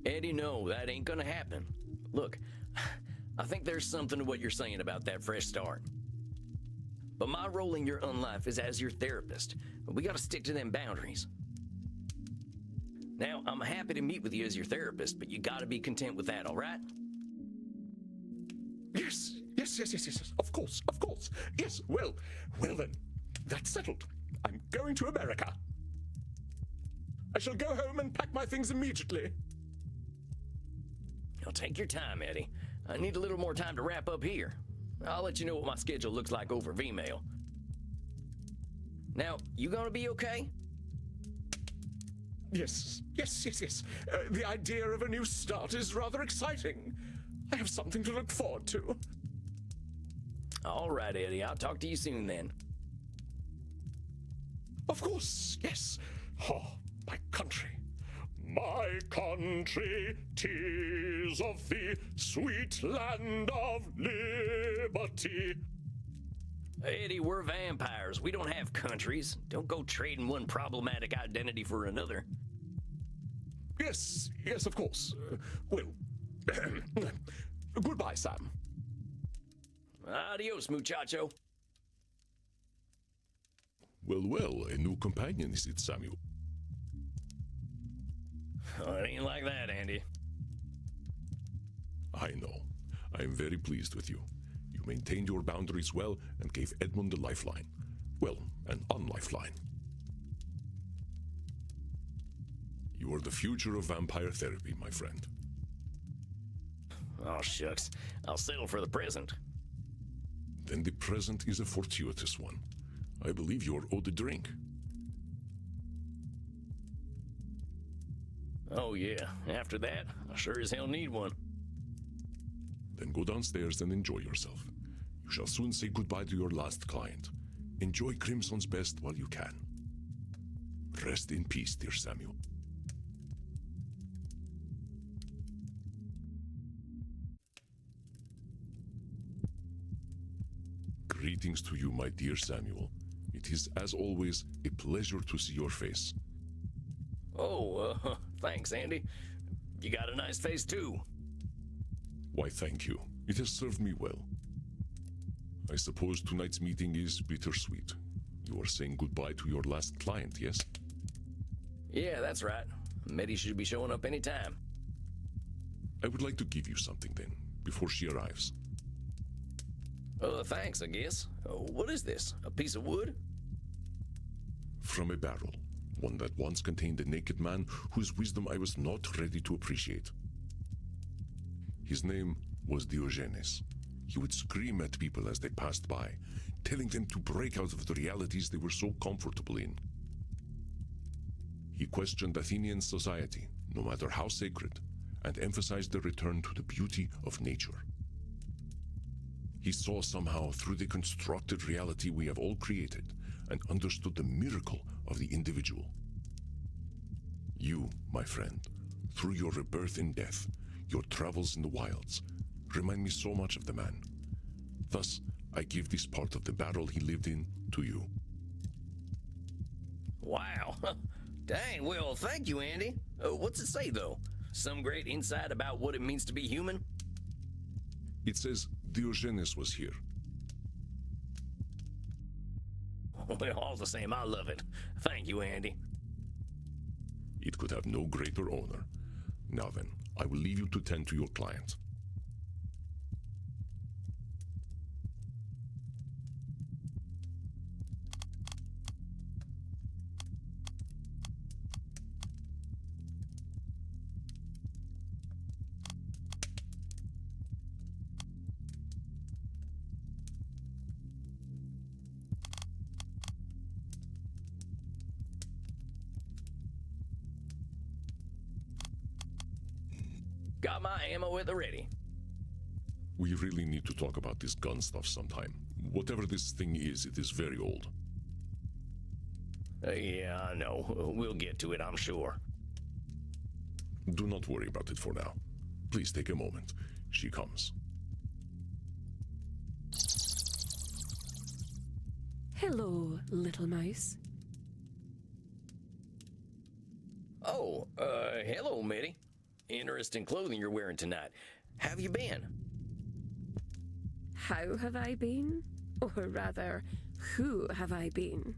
Eddie, no, that ain't gonna happen. Look, I think there's something to what you're saying about that fresh start. But my role in your own life is as your therapist. We gotta stick to them boundaries. Now, I'm happy to meet with you as your therapist, but you gotta be content with that, all right? Yes. Of course. Yes, well then, that's settled. I'm going to America. I shall go home and pack my things immediately. Now, take your time, Eddie. I need a little more time to wrap up here. I'll let you know what my schedule looks like over Vmail. Now, you gonna be okay? Yes. The idea of a new start is rather exciting. I have something to look forward to. All right, Eddie. I'll talk to you soon then. Of course, yes. Oh, my country. My country, 'tis of the sweet land of liberty. Eddie, we're vampires. We don't have countries. Don't go trading one problematic identity for another. Yes, of course. Well, goodbye, Sam. Adios, muchacho. Well, a new companion, is it, Samuel? Oh, it ain't like that, Andy. I know. I am very pleased with you. You maintained your boundaries well and gave Edmund a lifeline. Well, an unlifeline. You are the future of vampire therapy, my friend. Oh, shucks. I'll settle for the present. Then the present is a fortuitous one. I believe you are owed a drink. Oh, yeah. After that, I sure as hell need one. Then go downstairs and enjoy yourself. You shall soon say goodbye to your last client. Enjoy Crimson's best while you can. Rest in peace, dear Samuel. Greetings to you, my dear Samuel. It is, as always, a pleasure to see your face. Oh, thanks, Andy. You got a nice face, too. Why, thank you. It has served me well. I suppose tonight's meeting is bittersweet. You are saying goodbye to your last client, yes? Yeah, that's right. Meddy should be showing up any time. I would like to give you something then, before she arrives. Thanks, I guess. What is this? A piece of wood? From a barrel. One that once contained a naked man whose wisdom I was not ready to appreciate. His name was Diogenes. He would scream at people as they passed by, telling them to break out of the realities they were so comfortable in. He questioned Athenian society, no matter how sacred, and emphasized the return to the beauty of nature. He saw somehow through the constructed reality we have all created and understood the miracle of the individual. You, my friend, through your rebirth in death, your travels in the wilds, remind me so much of the man. Thus, I give this part of the barrel he lived in to you. Wow. Dang, well, thank you, Andy. What's it say, though? Some great insight about what it means to be human? It says Diogenes was here. Well, all the same, I love it. Thank you, Andy. It could have no greater honor. Now then, I will leave you to tend to your client. Got my ammo at the ready. We really need to talk about this gun stuff sometime. Whatever this thing is, it is very old. Yeah, I know. We'll get to it, I'm sure. Do not worry about it for now. Please take a moment. She comes. Hello, little mouse. Oh, hello, Meddy. Interesting clothing you're wearing tonight. Have you been? How have I been? Or rather, who have I been?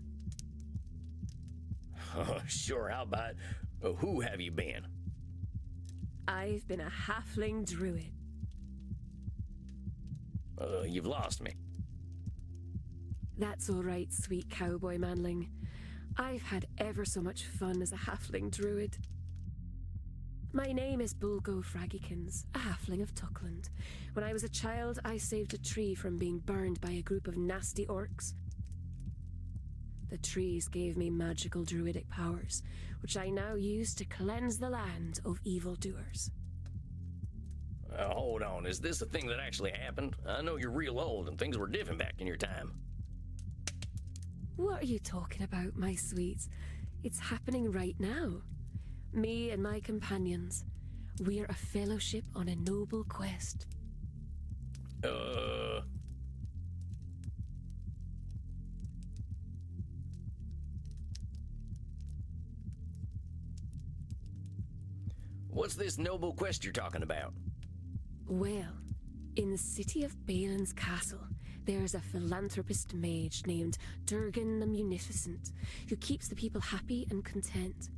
Sure, how about who have you been? I've been a halfling druid. You've lost me. That's all right, sweet cowboy manling. I've had ever so much fun as a halfling druid. My name is Bulgo Fraggykins, a halfling of Tuckland. When I was a child, I saved a tree from being burned by a group of nasty orcs. The trees gave me magical druidic powers, which I now use to cleanse the land of evildoers. Hold on, is this a thing that actually happened? I know you're real old and things were different back in your time. What are you talking about, my sweet? It's happening right now. Me and my companions, we're a fellowship on a noble quest. What's this noble quest you're talking about? Well, in the city of Balin's castle, there's a philanthropist mage named Durgan the Munificent, who keeps the people happy and content.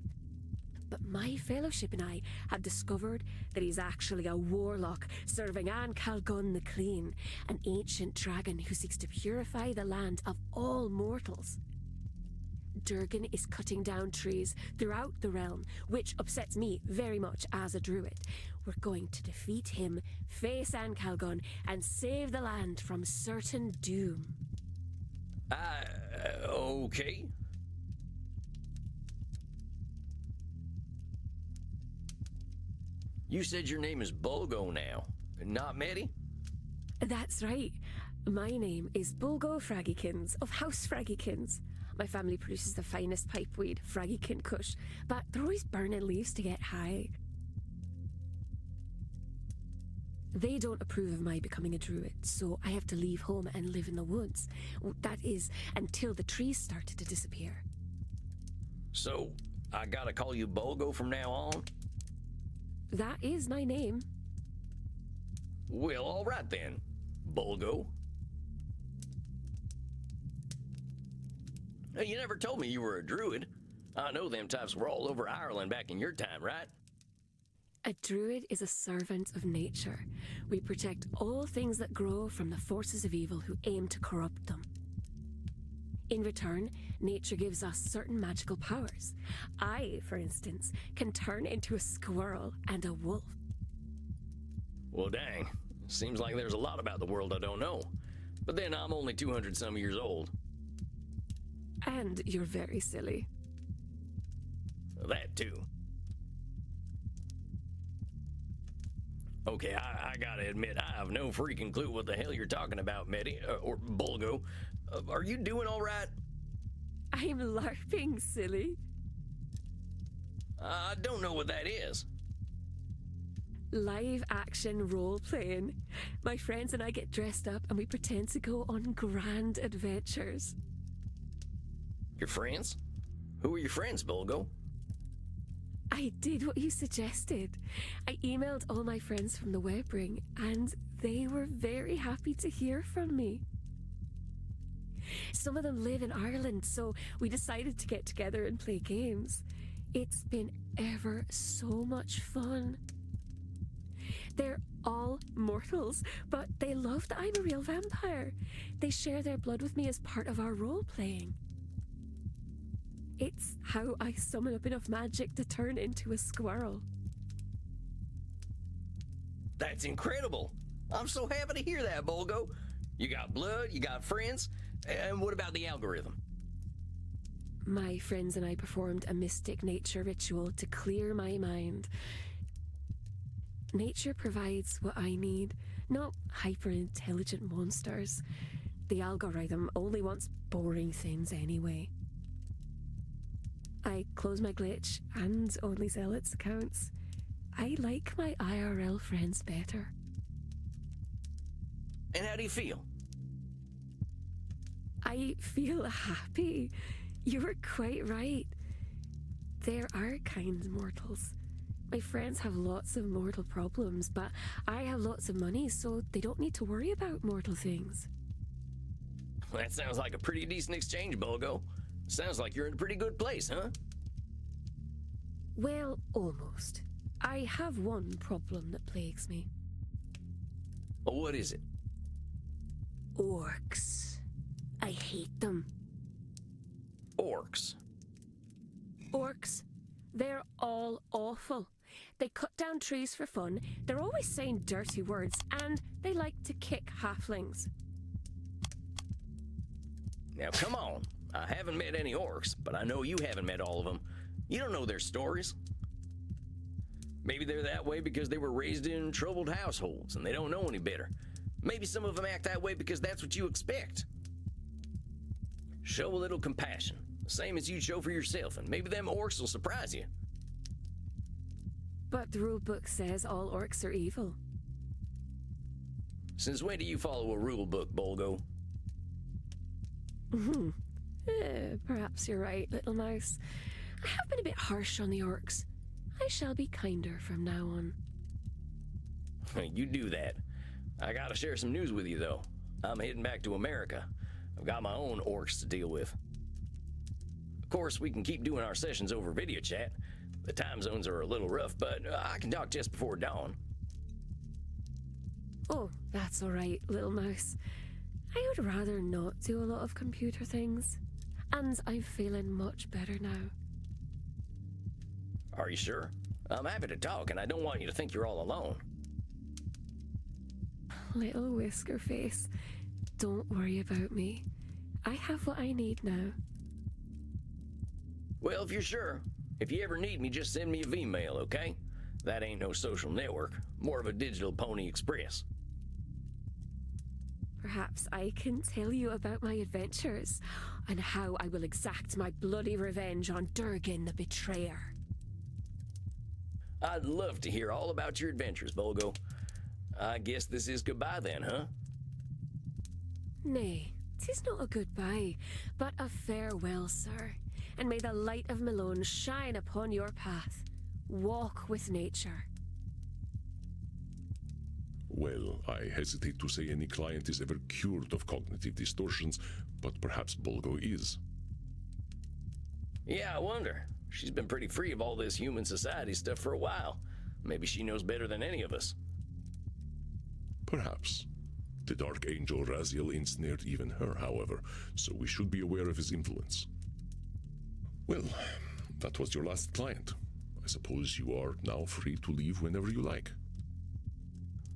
But my fellowship and I have discovered that he's actually a warlock serving Anne Calgon the Clean, an ancient dragon who seeks to purify the land of all mortals. Durgan is cutting down trees throughout the realm, which upsets me very much as a druid. We're going to defeat him, face Anne Calgon, and save the land from certain doom. Okay. You said your name is Bulgo now, not Medi? That's right. My name is Bulgo Fraggykins of House Fraggykins. My family produces the finest pipeweed, Fraggykin Kush, but they're always burning leaves to get high. They don't approve of my becoming a druid, so I have to leave home and live in the woods. That is, until the trees started to disappear. So, I gotta call you Bulgo from now on? That is my name. Well, all right then, Bulgo. Hey, you never told me you were a druid. I know them types were all over Ireland back in your time, right? A druid is a servant of nature. We protect all things that grow from the forces of evil who aim to corrupt them. In return, nature gives us certain magical powers. I, for instance, can turn into a squirrel and a wolf. Well, dang. Seems like there's a lot about the world I don't know. But then I'm only 200-some years old. And you're very silly. That too. Okay, I gotta admit, I have no freaking clue what the hell you're talking about, Medi, or Bulgo. Are you doing all right? I'm LARPing, silly. I don't know what that is. Live action role playing. My friends and I get dressed up and we pretend to go on grand adventures. Your friends? Who are your friends, Bulgo? I did what you suggested. I emailed all my friends from the web ring, and they were very happy to hear from me. Some of them live in Ireland, so we decided to get together and play games. It's been ever so much fun. They're all mortals, but they love that I'm a real vampire. They share their blood with me as part of our role-playing. It's how I summon up enough magic to turn into a squirrel. That's incredible. I'm so happy to hear that, Bulgo. You got blood, you got friends, and what about the algorithm? My friends and I performed a mystic nature ritual to clear my mind. Nature provides what I need, not hyper-intelligent monsters. The algorithm only wants boring things anyway. I close my glitch and only sell its accounts. I like my IRL friends better. And how do you feel? I feel happy. You were quite right. There are kind mortals. My friends have lots of mortal problems, but I have lots of money, so they don't need to worry about mortal things. That sounds like a pretty decent exchange, Bulgo. Sounds like you're in a pretty good place, huh? Well, almost. I have one problem that plagues me. Well, what is it? Orcs. I hate them. Orcs? Orcs. They're all awful. They cut down trees for fun, they're always saying dirty words, and they like to kick halflings. Now, come on. I haven't met any orcs, but I know you haven't met all of them. You don't know their stories. Maybe they're that way because they were raised in troubled households and they don't know any better. Maybe some of them act that way because that's what you expect. Show a little compassion, the same as you'd show for yourself, and maybe them orcs will surprise you. But the rule book says all orcs are evil. Since when do you follow a rule book, Bulgo? Perhaps you're right, little mouse. I have been a bit harsh on the orcs. I shall be kinder from now on. You do that. I gotta share some news with you, though. I'm heading back to America. I've got my own orcs to deal with. Of course, we can keep doing our sessions over video chat. The time zones are a little rough, but I can talk just before dawn. Oh, that's all right, little mouse. I would rather not do a lot of computer things. And I'm feeling much better now. Are you sure? I'm happy to talk, and I don't want you to think you're all alone. Little whisker face, don't worry about me. I have what I need now. Well, if you're sure, if you ever need me, just send me a V-mail, okay? That ain't no social network, more of a digital Pony Express. Perhaps I can tell you about my adventures and how I will exact my bloody revenge on Durgan the Betrayer. I'd love to hear all about your adventures, Volgo. I guess this is goodbye then, huh? Nay, 'tis not a goodbye, but a farewell, sir. And may the light of Malone shine upon your path. Walk with nature. Well, I hesitate to say any client is ever cured of cognitive distortions, but perhaps Bolgo is. Yeah, I wonder. She's been pretty free of all this human society stuff for a while. Maybe she knows better than any of us. Perhaps. The Dark Angel Raziel ensnared even her, however, so we should be aware of his influence. Well, that was your last client. I suppose you are now free to leave whenever you like.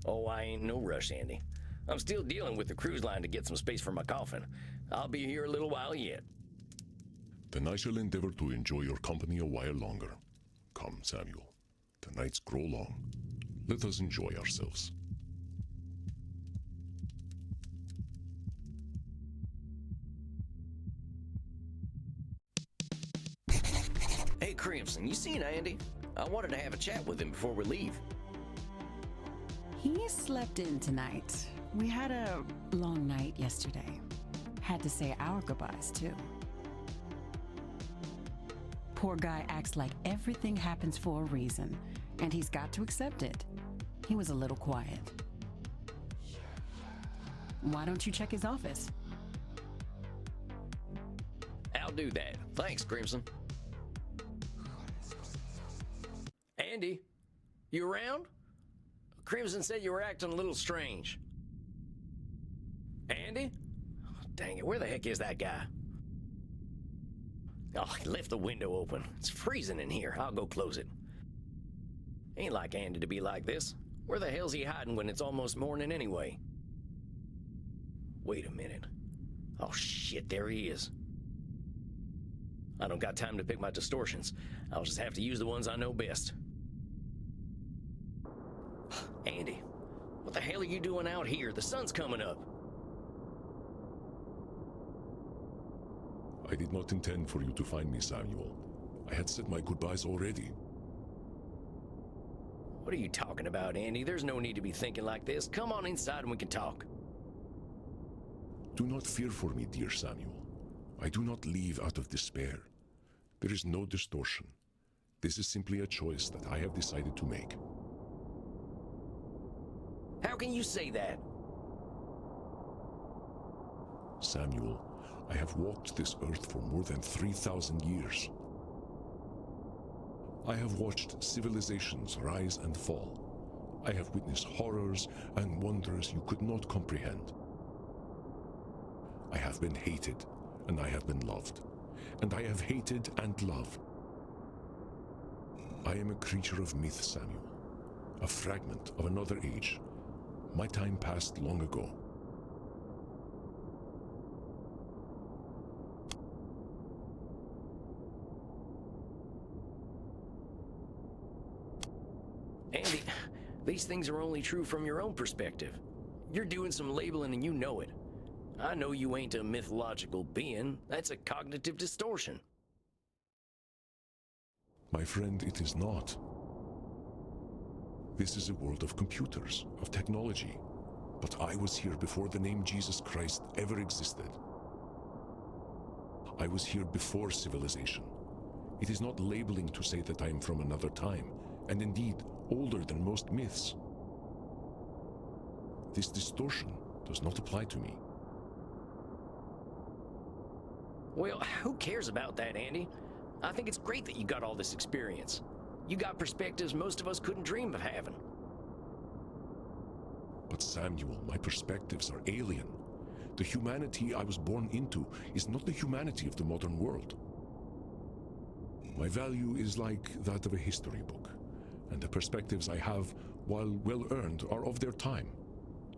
Oh, I ain't no rush, Andy. I'm still dealing with the cruise line to get some space for my coffin. I'll be here a little while yet. Then I shall endeavor to enjoy your company a while longer. Come, Samuel. The nights grow long. Let us enjoy ourselves. Hey, Crimson, you seen Andy? I wanted to have a chat with him before we leave. He slept in tonight. We had a long night yesterday. Had to say our goodbyes, too. Poor guy acts like everything happens for a reason, and he's got to accept it. He was a little quiet. Why don't you check his office? I'll do that. Thanks, Crimson. Andy, you around? Crimson said you were acting a little strange. Andy? Oh, dang it, where the heck is that guy? Oh, he left the window open. It's freezing in here. I'll go close it. Ain't like Andy to be like this. Where the hell's he hiding when it's almost morning anyway? Wait a minute. Oh shit, there he is. I don't got time to pick my distortions. I'll just have to use the ones I know best. Andy, what the hell are you doing out here? The sun's coming up. I did not intend for you to find me, Samuel. I had said my goodbyes already. What are you talking about, Andy? There's no need to be thinking like this. Come on inside and we can talk. Do not fear for me, dear Samuel. I do not leave out of despair. There is no distortion. This is simply a choice that I have decided to make. How can you say that? Samuel, I have walked this earth for more than 3,000 years. I have watched civilizations rise and fall. I have witnessed horrors and wonders you could not comprehend. I have been hated, and I have been loved. And I have hated and loved. I am a creature of myth, Samuel. A fragment of another age. My time passed long ago. Andy, these things are only true from your own perspective. You're doing some labeling and you know it. I know you ain't a mythological being. That's a cognitive distortion. My friend, it is not. This is a world of computers, of technology. But I was here before the name Jesus Christ ever existed. I was here before civilization. It is not labeling to say that I am from another time, and indeed older than most myths. This distortion does not apply to me. Well, who cares about that, Andy? I think it's great that you got all this experience. You got perspectives most of us couldn't dream of having. But Samuel, my perspectives are alien. The humanity I was born into is not the humanity of the modern world. My value is like that of a history book, and the perspectives I have, while well-earned, are of their time.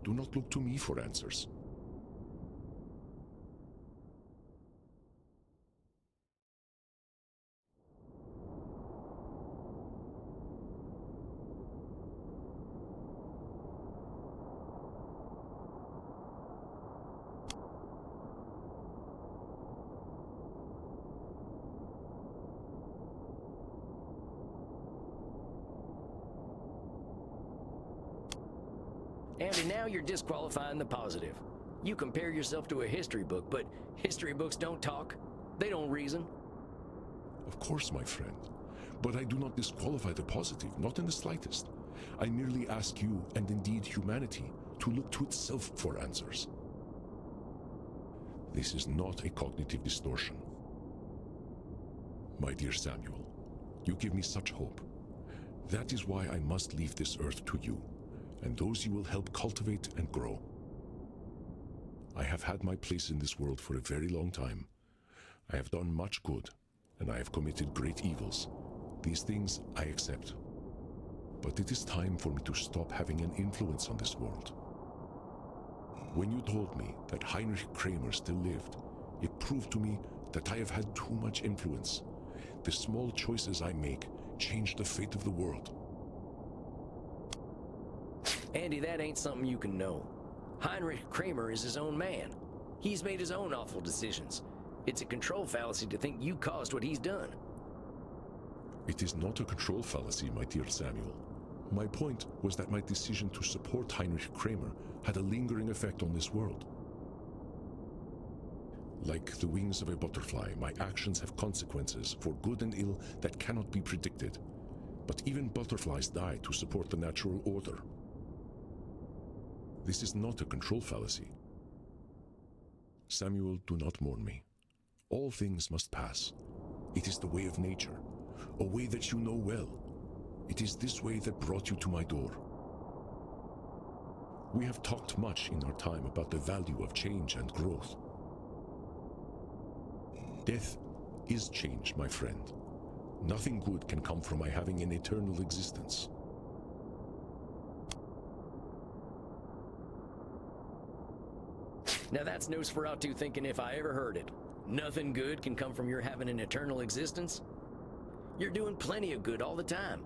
Do not look to me for answers. Andy, now you're disqualifying the positive. You compare yourself to a history book, but history books don't talk. They don't reason. Of course, my friend. But I do not disqualify the positive, not in the slightest. I merely ask you, and indeed humanity, to look to itself for answers. This is not a cognitive distortion. My dear Samuel, you give me such hope. That is why I must leave this earth to you, and those you will help cultivate and grow. I have had my place in this world for a very long time. I have done much good, and I have committed great evils. These things I accept. But it is time for me to stop having an influence on this world. When you told me that Heinrich Kramer still lived, it proved to me that I have had too much influence. The small choices I make change the fate of the world. Andy, that ain't something you can know. Heinrich Kramer is his own man. He's made his own awful decisions. It's a control fallacy to think you caused what he's done. It is not a control fallacy, my dear Samuel. My point was that my decision to support Heinrich Kramer had a lingering effect on this world. Like the wings of a butterfly, my actions have consequences for good and ill that cannot be predicted. But even butterflies die to support the natural order. This is not a control fallacy. Samuel, do not mourn me. All things must pass. It is the way of nature, a way that you know well. It is this way that brought you to my door. We have talked much in our time about the value of change and growth. Death is change, my friend. Nothing good can come from my having an eternal existence. Now that's Nosferatu thinking if I ever heard it. Nothing good can come from your having an eternal existence. You're doing plenty of good all the time.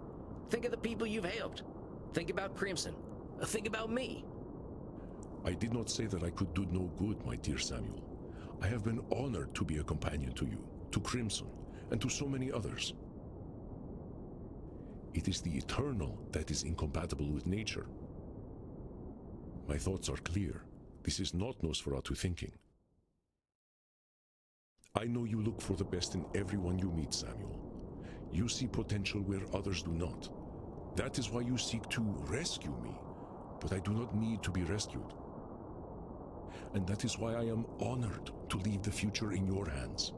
Think of the people you've helped. Think about Crimson. Think about me. I did not say that I could do no good, my dear Samuel. I have been honored to be a companion to you, to Crimson, and to so many others. It is the eternal that is incompatible with nature. My thoughts are clear. This is not Nosferatu thinking. I know you look for the best in everyone you meet, Samuel. You see potential where others do not. That is why you seek to rescue me, but I do not need to be rescued. And that is why I am honored to leave the future in your hands.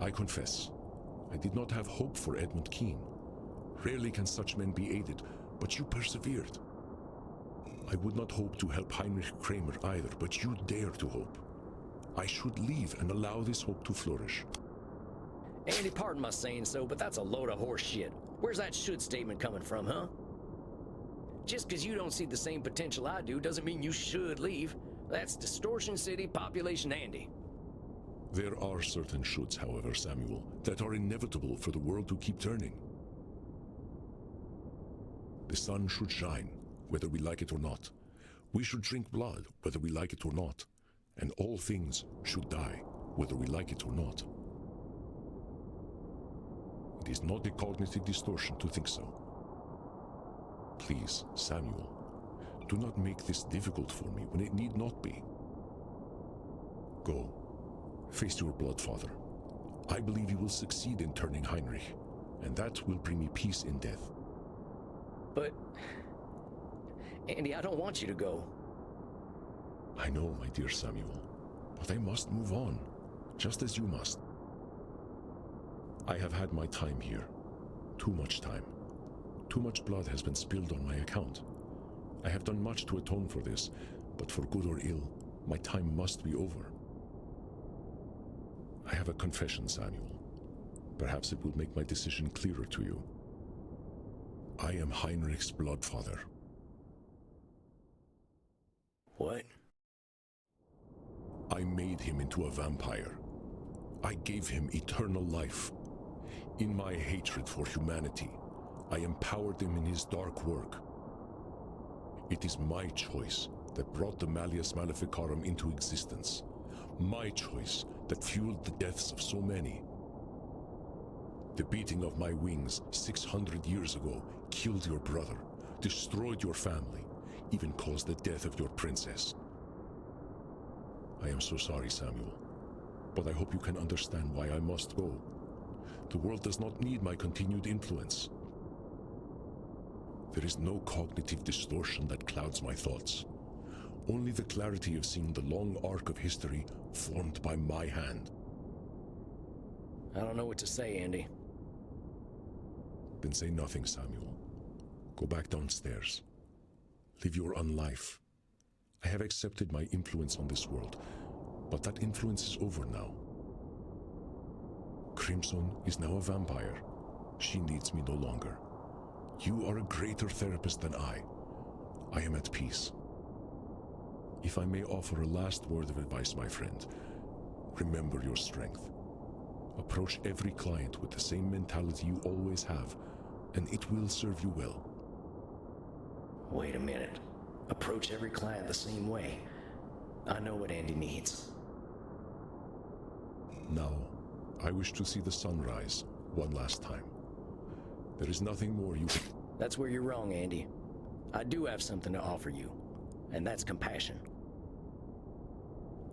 I confess, I did not have hope for Edmund Keane. Rarely can such men be aided, but you persevered. I would not hope to help Heinrich Kramer either, but you dare to hope. I should leave and allow this hope to flourish. Andy, pardon my saying so, but that's a load of horse shit. Where's that should statement coming from, huh? Just because you don't see the same potential I do doesn't mean you should leave. That's Distortion City Population Andy. There are certain shoulds, however, Samuel, that are inevitable for the world to keep turning. The sun should shine, whether we like it or not. We should drink blood, whether we like it or not. And all things should die, whether we like it or not. It is not a cognitive distortion to think so. Please, Samuel, do not make this difficult for me when it need not be. Go, face your bloodfather. I believe you will succeed in turning Heinrich, and that will bring me peace in death. But, Andy, I don't want you to go. I know, my dear Samuel, but I must move on, just as you must. I have had my time here. Too much time. Too much blood has been spilled on my account. I have done much to atone for this, but for good or ill, my time must be over. I have a confession, Samuel. Perhaps it will make my decision clearer to you. I am Heinrich's bloodfather. What? I made him into a vampire. I gave him eternal life. In my hatred for humanity, I empowered him in his dark work. It is my choice that brought the Malleus Maleficarum into existence. My choice that fueled the deaths of so many. The beating of my wings 600 years ago killed your brother, destroyed your family, even caused the death of your princess. I am so sorry, Samuel, but I hope you can understand why I must go. The world does not need my continued influence. There is no cognitive distortion that clouds my thoughts. Only the clarity of seeing the long arc of history formed by my hand. I don't know what to say, Andy. Then say nothing, Samuel. Go back downstairs. Live your own life. I have accepted my influence on this world, but that influence is over now. Crimson is now a vampire. She needs me no longer. You are a greater therapist than I. I am at peace. If I may offer a last word of advice, my friend, remember your strength. Approach every client with the same mentality you always have, and it will serve you well. Wait a minute. Approach every client the same way. I know what Andy needs. Now, I wish to see the sun rise one last time. There is nothing more you can... That's where you're wrong, Andy. I do have something to offer you, and that's compassion.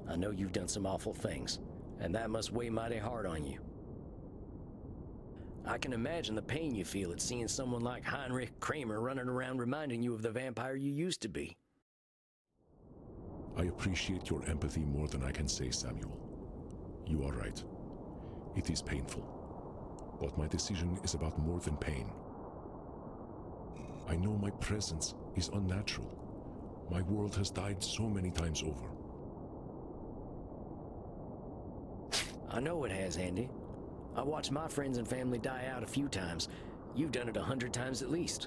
I know you've done some awful things, and that must weigh mighty hard on you. I can imagine the pain you feel at seeing someone like Heinrich Kramer running around reminding you of the vampire you used to be. I appreciate your empathy more than I can say, Samuel. You are right. It is painful. But my decision is about more than pain. I know my presence is unnatural. My world has died so many times over. I know it has, Andy. I watched my friends and family die out a few times. You've done it 100 times at least.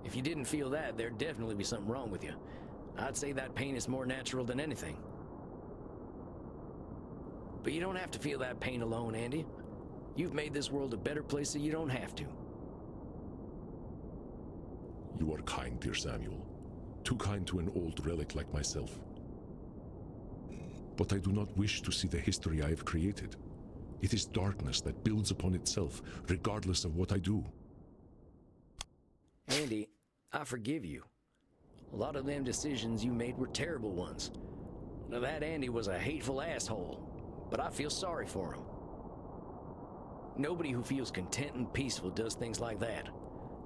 If you didn't feel that, there'd definitely be something wrong with you. I'd say that pain is more natural than anything. But you don't have to feel that pain alone, Andy. You've made this world a better place so you don't have to. You are kind, dear Samuel. Too kind to an old relic like myself. But I do not wish to see the history I have created. It is darkness that builds upon itself, regardless of what I do. Andy, I forgive you. A lot of them decisions you made were terrible ones. Now that Andy was a hateful asshole, but I feel sorry for him. Nobody who feels content and peaceful does things like that.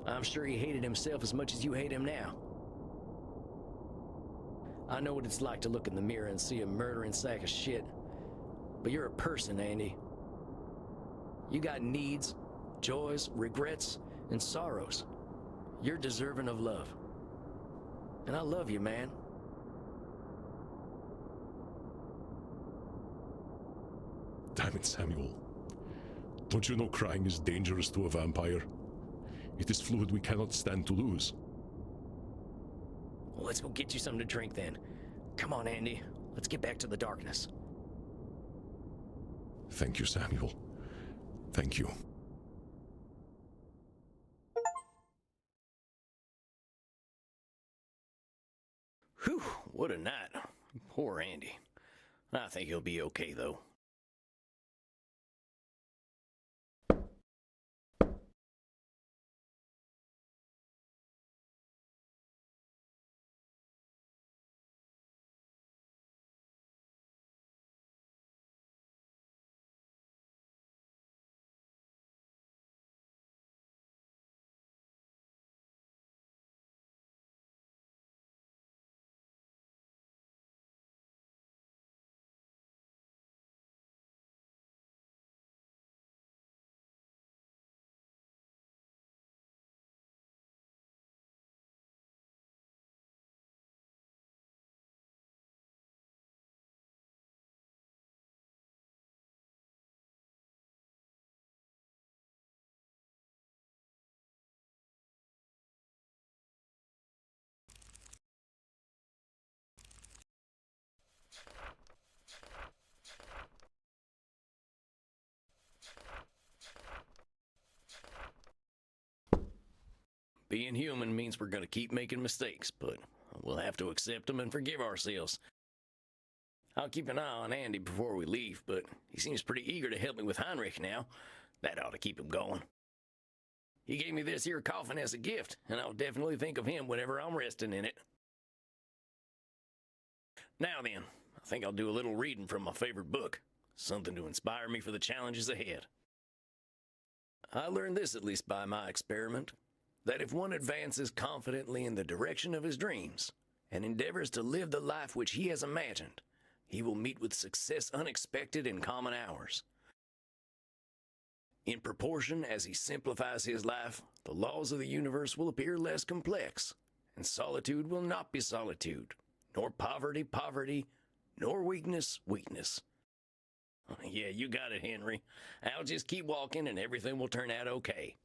I'm sure he hated himself as much as you hate him now. I know what it's like to look in the mirror and see a murdering sack of shit. But you're a person, Andy. You got needs, joys, regrets, and sorrows. You're deserving of love. And I love you, man. Damn it, Samuel. Don't you know crying is dangerous to a vampire? It is fluid we cannot stand to lose. Well, let's go get you something to drink then. Come on, Andy. Let's get back to the darkness. Thank you, Samuel. Thank you. Whew, what a night. Poor Andy. I think he'll be okay, though. Being human means we're gonna keep making mistakes, but we'll have to accept them and forgive ourselves. I'll keep an eye on Andy before we leave, but he seems pretty eager to help me with Heinrich now. That ought to keep him going. He gave me this here coffin as a gift, and I'll definitely think of him whenever I'm resting in it. Now then, I think I'll do a little reading from my favorite book, something to inspire me for the challenges ahead. I learned this, at least by my experiment, that if one advances confidently in the direction of his dreams and endeavors to live the life which he has imagined, he will meet with success unexpected in common hours. In proportion as he simplifies his life, the laws of the universe will appear less complex, and solitude will not be solitude, nor poverty poverty, nor weakness weakness. Yeah, you got it, Henry. I'll just keep walking and everything will turn out okay.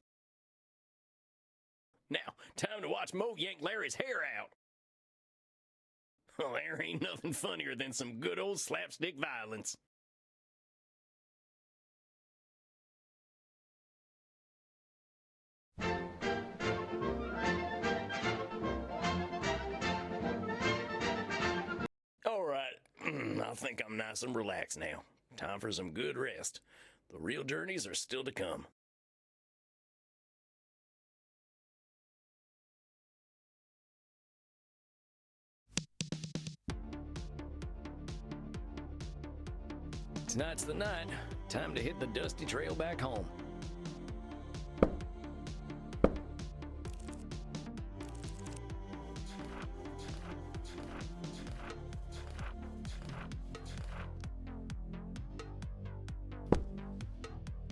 Now, time to watch Mo yank Larry's hair out. Oh, there ain't nothing funnier than some good old slapstick violence. All right, I think I'm nice and relaxed now. Time for some good rest. The real journeys are still to come. Tonight's the night. Time to hit the dusty trail back home.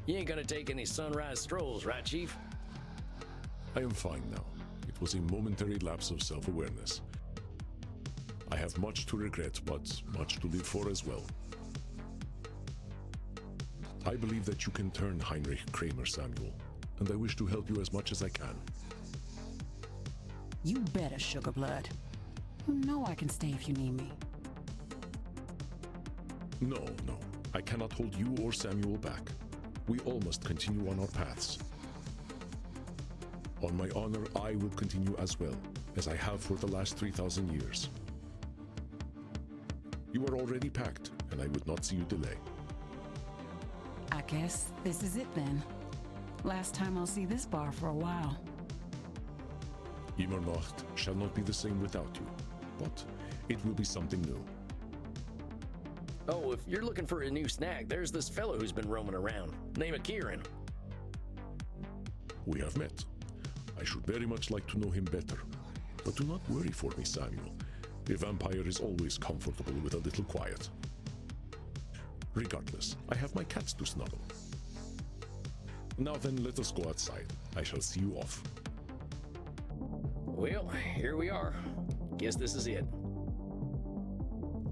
You ain't gonna take any sunrise strolls, right, Chief? I am fine now. It was a momentary lapse of self-awareness. I have much to regret, but much to live for as well. I believe that you can turn Heinrich Kramer, Samuel, and I wish to help you as much as I can. You better, Sugar Blood. You know I can stay if you need me. No, I cannot hold you or Samuel back. We all must continue on our paths. On my honor, I will continue as well, as I have for the last 3,000 years. You are already packed, and I would not see you delay. I guess this is it then. Last time I'll see this bar for a while. Immernacht shall not be the same without you, but it will be something new. Oh, if you're looking for a new snack, there's this fellow who's been roaming around. Name of Kieran. We have met. I should very much like to know him better. But do not worry for me, Samuel. A vampire is always comfortable with a little quiet. Regardless, I have my cats to snuggle. Now then, let us go outside. I shall see you off. Well, here we are. Guess this is it.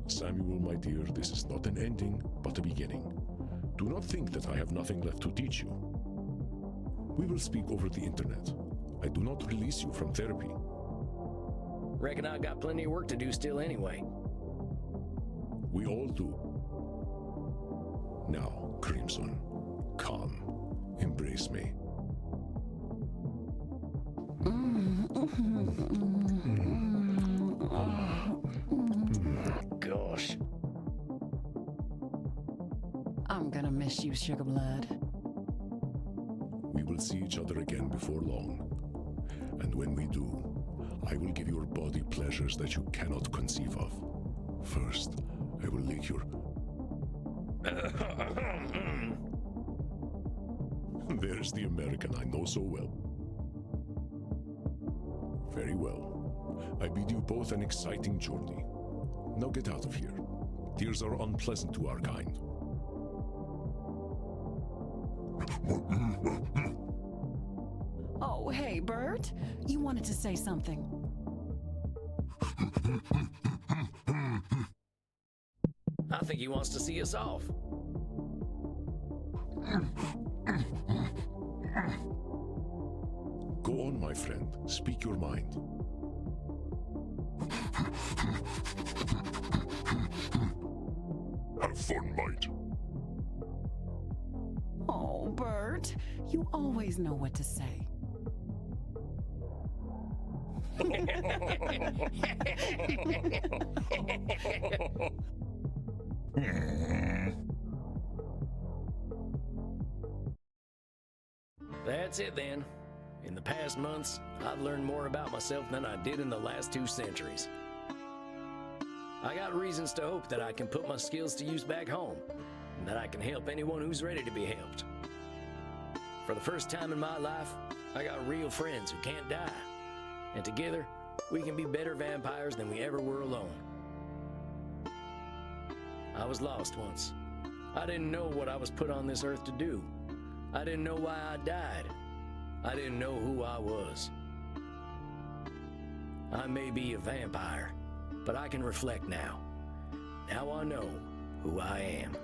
Samuel, my dear, this is not an ending, but a beginning. Do not think that I have nothing left to teach you. We will speak over the internet. I do not release you from therapy. Reckon I got plenty of work to do still anyway. We all do. Now, Crimson, come, embrace me. Gosh. I'm gonna miss you, Sugar Blood. We will see each other again before long. And when we do, I will give your body pleasures that you cannot conceive of. First, I will lick your... There's the American I know so well. Very well. I bid you both an exciting journey. Now get out of here. Tears are unpleasant to our kind. Oh, hey, Bert. You wanted to say something. I think he wants to see us off. Go on, my friend. Speak your mind. Have fun, mate. Oh, Bert. You always know what to say. That's it then. In the past months, I've learned more about myself than I did in the last 2 centuries. I got reasons to hope that I can put my skills to use back home, and that I can help anyone who's ready to be helped. For the first time in my life, I got real friends who can't die, and together, we can be better vampires than we ever were alone. I was lost once. I didn't know what I was put on this earth to do. I didn't know why I died. I didn't know who I was. I may be a vampire, but I can reflect now. Now I know who I am.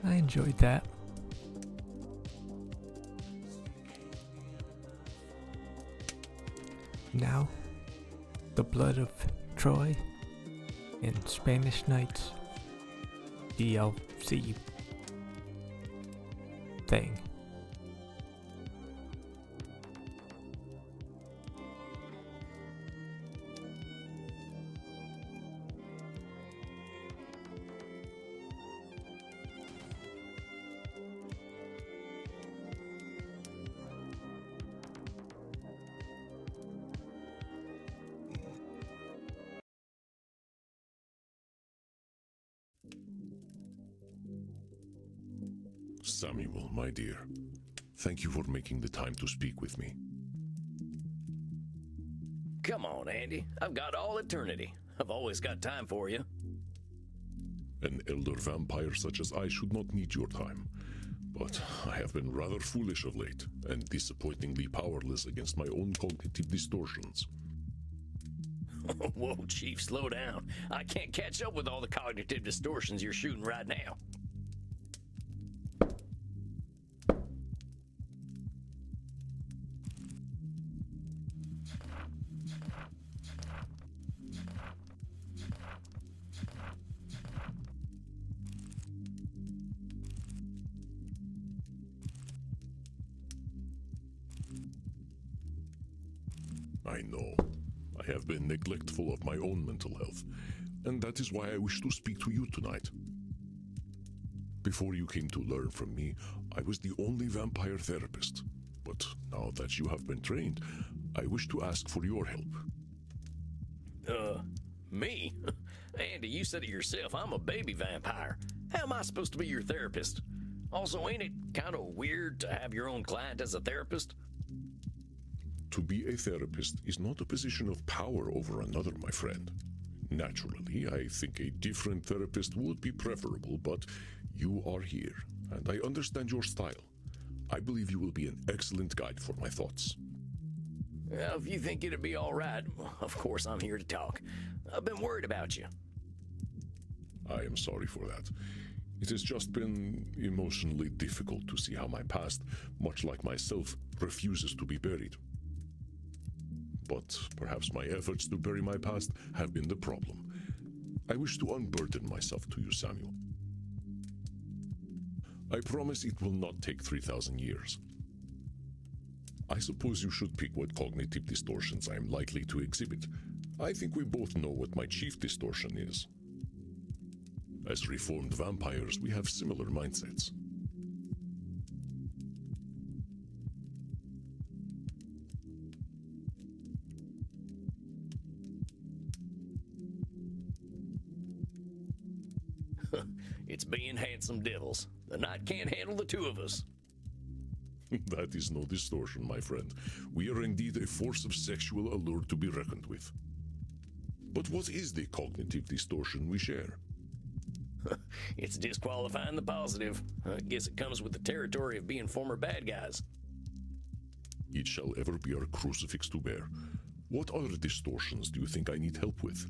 I enjoyed that. Now, the blood of Troy in Spanish Nights DLC thing. Samuel, my dear, thank you for making the time to speak with me. Come on, Andy. I've got all eternity. I've always got time for you. An elder vampire such as I should not need your time. But I have been rather foolish of late, and disappointingly powerless against my own cognitive distortions. Whoa, Chief, slow down. I can't catch up with all the cognitive distortions you're shooting right now. I know. I have been neglectful of my own mental health, and that is why I wish to speak to you tonight. Before you came to learn from me, I was the only vampire therapist. But now that you have been trained, I wish to ask for your help. Me? Andy, you said it yourself, I'm a baby vampire. How am I supposed to be your therapist? Also, ain't it kind of weird to have your own client as a therapist? To be a therapist is not a position of power over another, my friend. Naturally, I think a different therapist would be preferable, but you are here, and I understand your style. I believe you will be an excellent guide for my thoughts. Well, if you think it'd be all right, of course I'm here to talk. I've been worried about you. I am sorry for that. It has just been emotionally difficult to see how my past, much like myself, refuses to be buried. But perhaps my efforts to bury my past have been the problem. I wish to unburden myself to you, Samuel. I promise it will not take 3,000 years. I suppose you should pick what cognitive distortions I am likely to exhibit. I think we both know what my chief distortion is. As reformed vampires, we have similar mindsets. It's being handsome devils. The night can't handle the two of us. That is no distortion, my friend. We are indeed a force of sexual allure to be reckoned with. But what is the cognitive distortion we share? It's disqualifying the positive. I guess it comes with the territory of being former bad guys. It shall ever be our crucifix to bear. What other distortions do you think I need help with?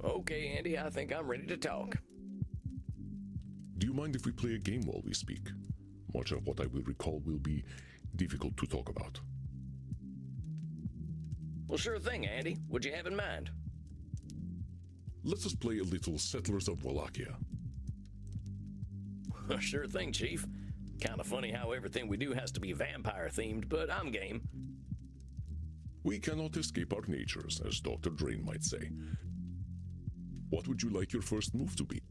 Okay, Andy, I think I'm ready to talk. Do you mind if we play a game while we speak? Much of what I will recall will be difficult to talk about. Well, sure thing, Andy. What'd you have in mind? Let us play a little Settlers of Wallachia. Sure thing, Chief. Kind of funny how everything we do has to be vampire-themed, but I'm game. We cannot escape our natures, as Dr. Drain might say. What would you like your first move to be?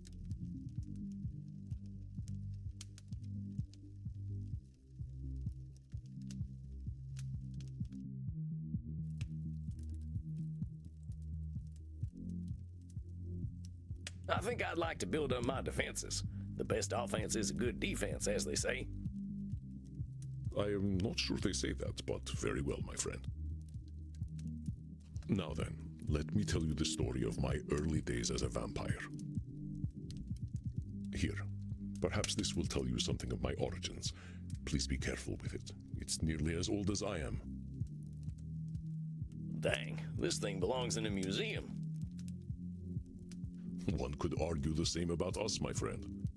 I think I'd like to build up my defenses. The best offense is a good defense, as they say. I am not sure they say that, but very well, my friend. Now then, let me tell you the story of my early days as a vampire. Here, perhaps this will tell you something of my origins. Please be careful with it. It's nearly as old as I am. Dang, this thing belongs in a museum. One could argue the same about us, my friend.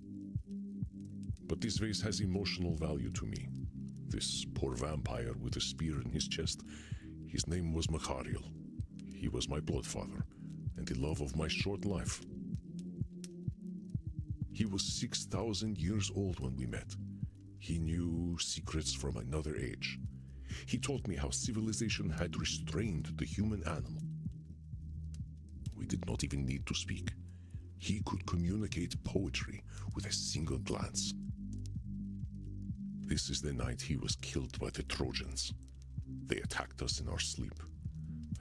But this vase has emotional value to me. This poor vampire with a spear in his chest, his name was Machariel. He was my bloodfather, and the love of my short life. He was 6,000 years old when we met. He knew secrets from another age. He taught me how civilization had restrained the human animal. We did not even need to speak. He could communicate poetry with a single glance. This is the night he was killed by the Trojans. They attacked us in our sleep.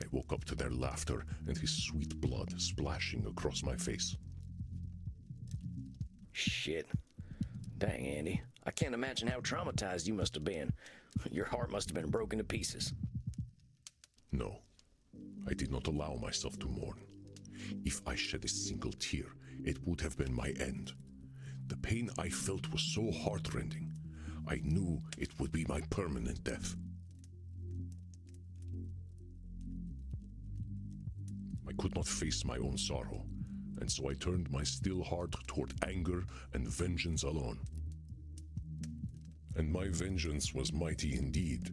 I woke up to their laughter and his sweet blood splashing across my face. Shit. Dang, Andy. I can't imagine how traumatized you must have been. Your heart must have been broken to pieces. No, I did not allow myself to mourn. If I shed a single tear, it would have been my end. The pain I felt was so heartrending. I knew it would be my permanent death. I could not face my own sorrow, and so I turned my still heart toward anger and vengeance alone. and my vengeance was mighty indeed.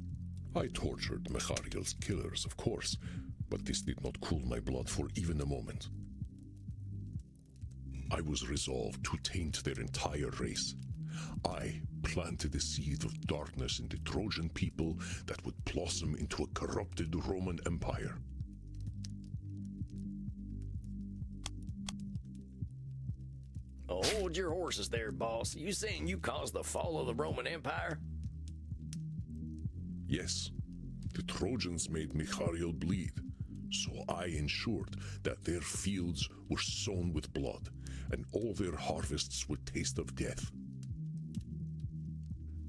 I tortured Mechariel's killers, of course, but this did not cool my blood for even a moment. I was resolved to taint their entire race. I planted a seed of darkness in the Trojan people that would blossom into a corrupted Roman Empire. Oh, hold your horses there, boss. You saying you caused the fall of the Roman Empire? Yes, the Trojans made Mechariel bleed, so I ensured that their fields were sown with blood, and all their harvests would taste of death.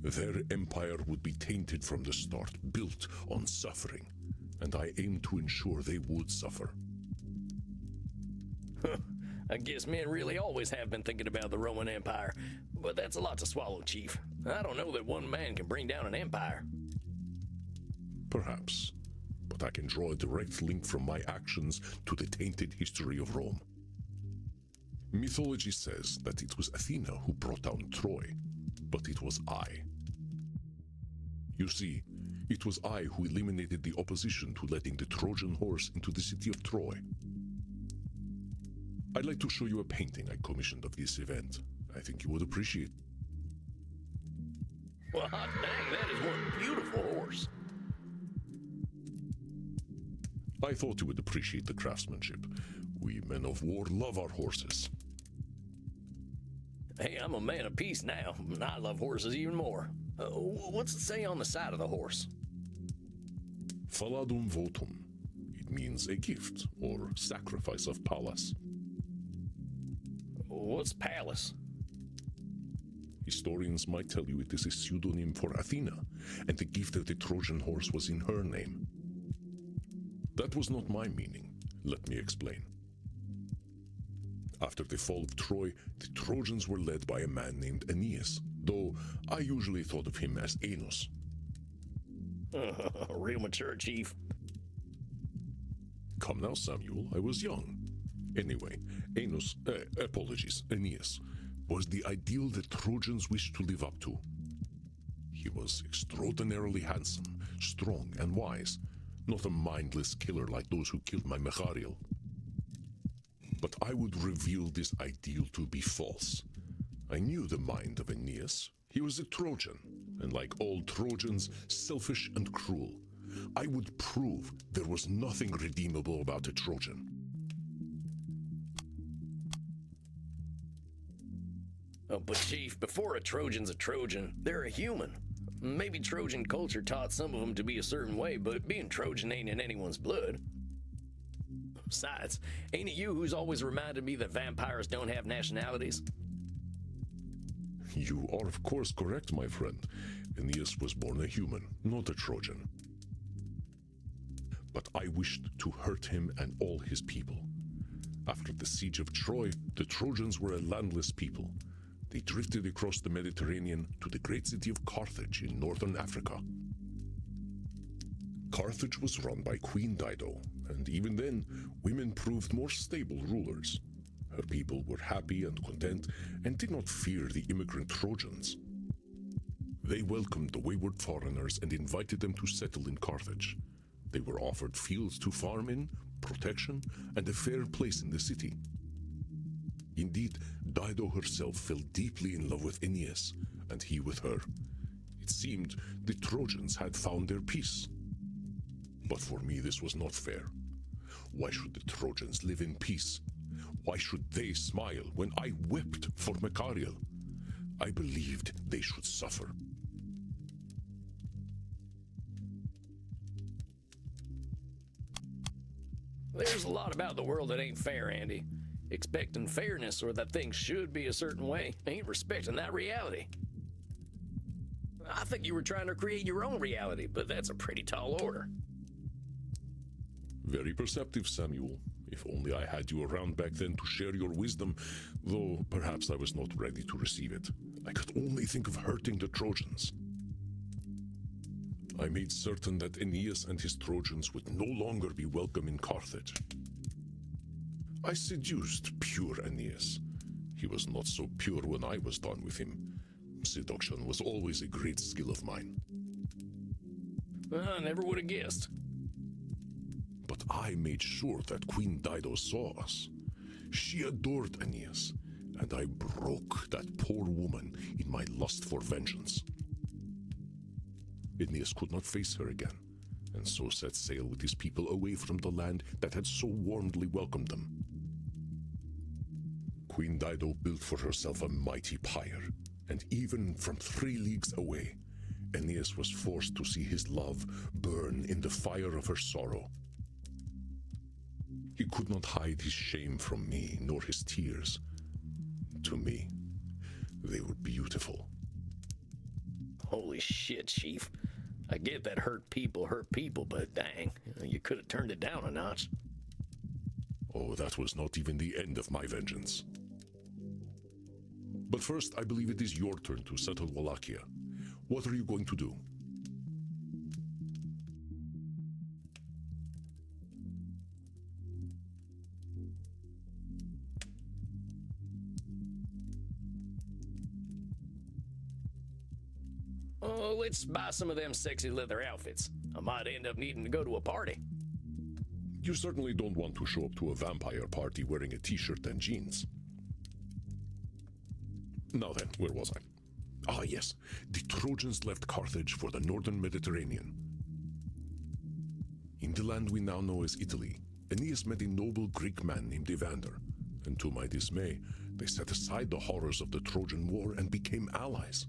Their empire would be tainted from the start, built on suffering, and I aimed to ensure they would suffer. I guess men really always have been thinking about the Roman Empire, but that's a lot to swallow, Chief. I don't know that one man can bring down an empire. Perhaps, but I can draw a direct link from my actions to the tainted history of Rome. Mythology says that it was Athena who brought down Troy, but it was I. You see, it was I who eliminated the opposition to letting the Trojan horse into the city of Troy. I'd like to show you a painting I commissioned of this event. I think you would appreciate. Well, hot dang, that is one beautiful horse. I thought you would appreciate the craftsmanship. We men of war love our horses. Hey, I'm a man of peace now, and I love horses even more. What's it say on the side of the horse? Faladum votum. It means a gift or sacrifice of Pallas. What's Pallas? Historians might tell you it is a pseudonym for Athena, and the gift of the Trojan horse was in her name. That was not my meaning. Let me explain. After the fall of Troy, the Trojans were led by a man named Aeneas, though I usually thought of him as Enos. Real mature, Chief. Come now, Samuel, I was young. Anyway, Aeneas was the ideal the Trojans wished to live up to. He was extraordinarily handsome, strong, and wise, not a mindless killer like those who killed my Mechariel. But I would reveal this ideal to be false. I knew the mind of Aeneas. He was a Trojan, and like all Trojans, selfish and cruel. I would prove there was nothing redeemable about a Trojan. Oh, but Chief, before a Trojan's a Trojan, they're a human. Maybe Trojan culture taught some of them to be a certain way, but being Trojan ain't in anyone's blood. Besides, ain't it you who's always reminded me that vampires don't have nationalities? You are of course correct, my friend. Aeneas was born a human, not a Trojan. But I wished to hurt him and all his people. After the siege of Troy, the Trojans were a landless people. They drifted across the Mediterranean to the great city of Carthage in northern Africa. Carthage was run by Queen Dido, and even then, women proved more stable rulers. Her people were happy and content and did not fear the immigrant Trojans. They welcomed the wayward foreigners and invited them to settle in Carthage. They were offered fields to farm in, protection, and a fair place in the city. Indeed, Dido herself fell deeply in love with Aeneas, and he with her. It seemed the Trojans had found their peace. But for me this was not fair. Why should the Trojans live in peace? Why should they smile when I wept for Mechariel? I believed they should suffer. There's a lot about the world that ain't fair, Andy. Expecting fairness or that things should be a certain way ain't respecting that reality. I think you were trying to create your own reality, but that's a pretty tall order. Very perceptive, Samuel. If only I had you around back then to share your wisdom, though perhaps I was not ready to receive it. I could only think of hurting the Trojans. I made certain that Aeneas and his Trojans would no longer be welcome in Carthage. I seduced pure Aeneas. He was not so pure when I was done with him, Seduction was always a great skill of mine. I never would have guessed. But I made sure that Queen Dido saw us. She adored Aeneas, and I broke that poor woman in my lust for vengeance. Aeneas could not face her again, and so set sail with his people away from the land that had so warmly welcomed them. Queen Dido built for herself a mighty pyre, and even from 3 leagues away, Aeneas was forced to see his love burn in the fire of her sorrow. He could not hide his shame from me, nor his tears. To me, they were beautiful. Holy shit, Chief. I get that hurt people, but dang, you could have turned it down a notch. Oh, that was not even the end of my vengeance. But first, I believe it is your turn to settle Wallachia. What are you going to do? Oh, let's buy some of them sexy leather outfits. I might end up needing to go to a party. You certainly don't want to show up to a vampire party wearing a t-shirt and jeans. Now then, where was I? Ah, yes. The Trojans left Carthage for the northern Mediterranean. In the land we now know as Italy, Aeneas met a noble Greek man named Evander, and to my dismay, they set aside the horrors of the Trojan War and became allies.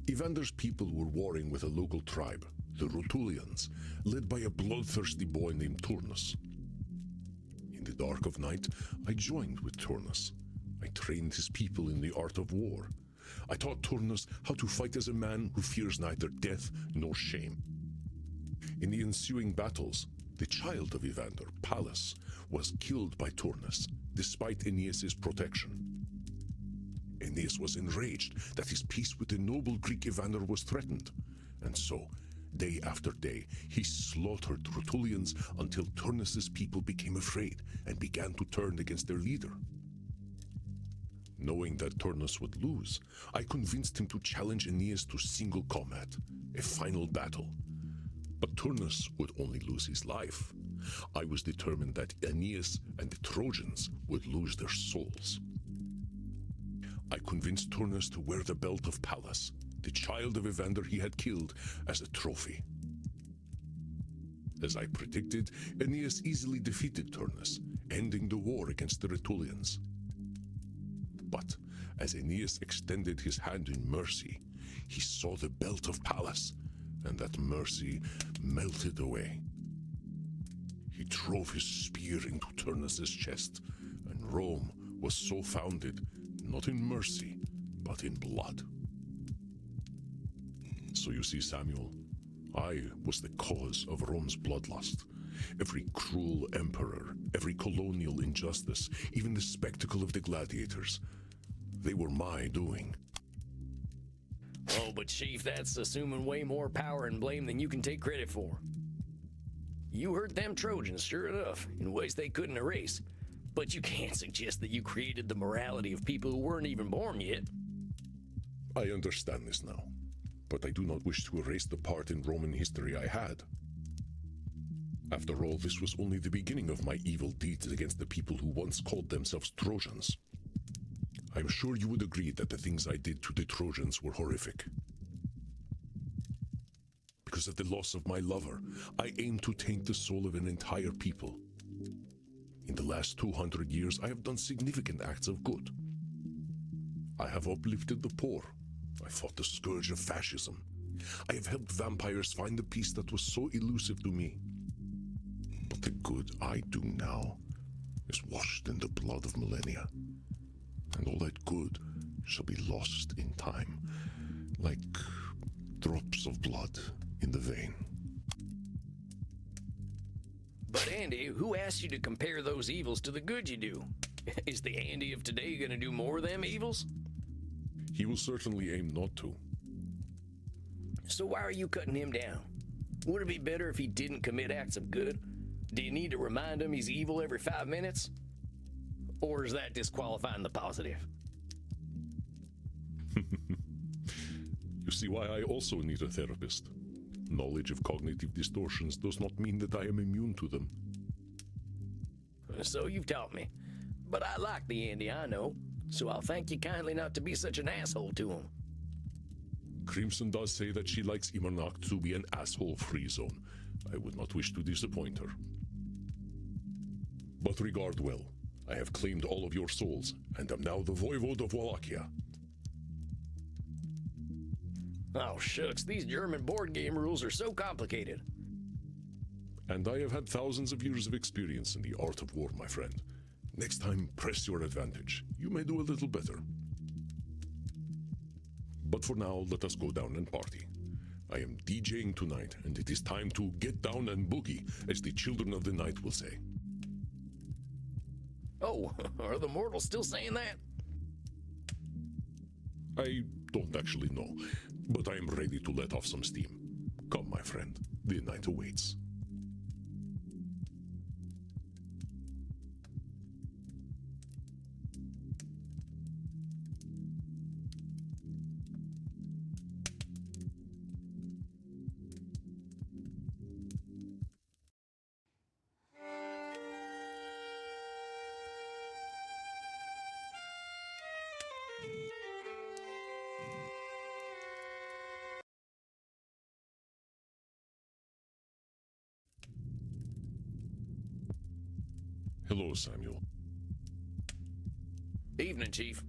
Evander's people were warring with a local tribe, the Rutulians, led by a bloodthirsty boy named Turnus. In the dark of night, I joined with Turnus. I trained his people in the art of war. I taught Turnus how to fight as a man who fears neither death nor shame. In the ensuing battles, the child of Evander, Pallas, was killed by Turnus, despite Aeneas's protection. Aeneas was enraged that his peace with the noble Greek Evander was threatened, and so, day after day, he slaughtered Rutulians until Turnus's people became afraid and began to turn against their leader. Knowing that Turnus would lose, I convinced him to challenge Aeneas to single combat, a final battle. But Turnus would only lose his life. I was determined that Aeneas and the Trojans would lose their souls. I convinced Turnus to wear the belt of Pallas, the child of Evander he had killed, as a trophy. As I predicted, Aeneas easily defeated Turnus, ending the war against the Rutulians. But as Aeneas extended his hand in mercy, he saw the belt of Pallas, and that mercy melted away. He drove his spear into Turnus's chest, and Rome was so founded, not in mercy, but in blood. So you see, Samuel, I was the cause of Rome's bloodlust. Every cruel emperor, every colonial injustice, even the spectacle of the gladiators, they were my doing. Oh, but Chief, that's assuming way more power and blame than you can take credit for. You hurt them Trojans, sure enough, in ways they couldn't erase. But you can't suggest that you created the morality of people who weren't even born yet. I understand this now, but I do not wish to erase the part in Roman history I had. After all, this was only the beginning of my evil deeds against the people who once called themselves Trojans. I'm sure you would agree that the things I did to the Trojans were horrific. Because of the loss of my lover, I aimed to taint the soul of an entire people. In the last 200 years, I have done significant acts of good. I have uplifted the poor. I fought the scourge of fascism. I have helped vampires find the peace that was so elusive to me. But the good I do now is washed in the blood of millennia. And all that good shall be lost in time, like drops of blood in the vein. But Andy, who asked you to compare those evils to the good you do? Is the Andy of today gonna do more of them evils? He will certainly aim not to. So why are you cutting him down? Would it be better if he didn't commit acts of good? Do you need to remind him he's evil every 5 minutes? Or is that disqualifying the positive? You see why I also need a therapist. Knowledge of cognitive distortions does not mean that I am immune to them. So you've taught me. But I like the Andy I know, so I'll thank you kindly not to be such an asshole to him. Crimson does say that she likes Imernak to be an asshole-free zone. I would not wish to disappoint her. But regard well, I have claimed all of your souls, and am now the Voivode of Wallachia. Oh shucks, these German board game rules are so complicated. And I have had thousands of years of experience in the art of war, my friend. Next time, press your advantage. You may do a little better. But for now, let us go down and party. I am DJing tonight, and it is time to get down and boogie, as the children of the night will say. Oh, are the mortals still saying that? I don't actually know, but I am ready to let off some steam. Come, my friend, the night awaits. Hello, Samuel. Evening, Chief.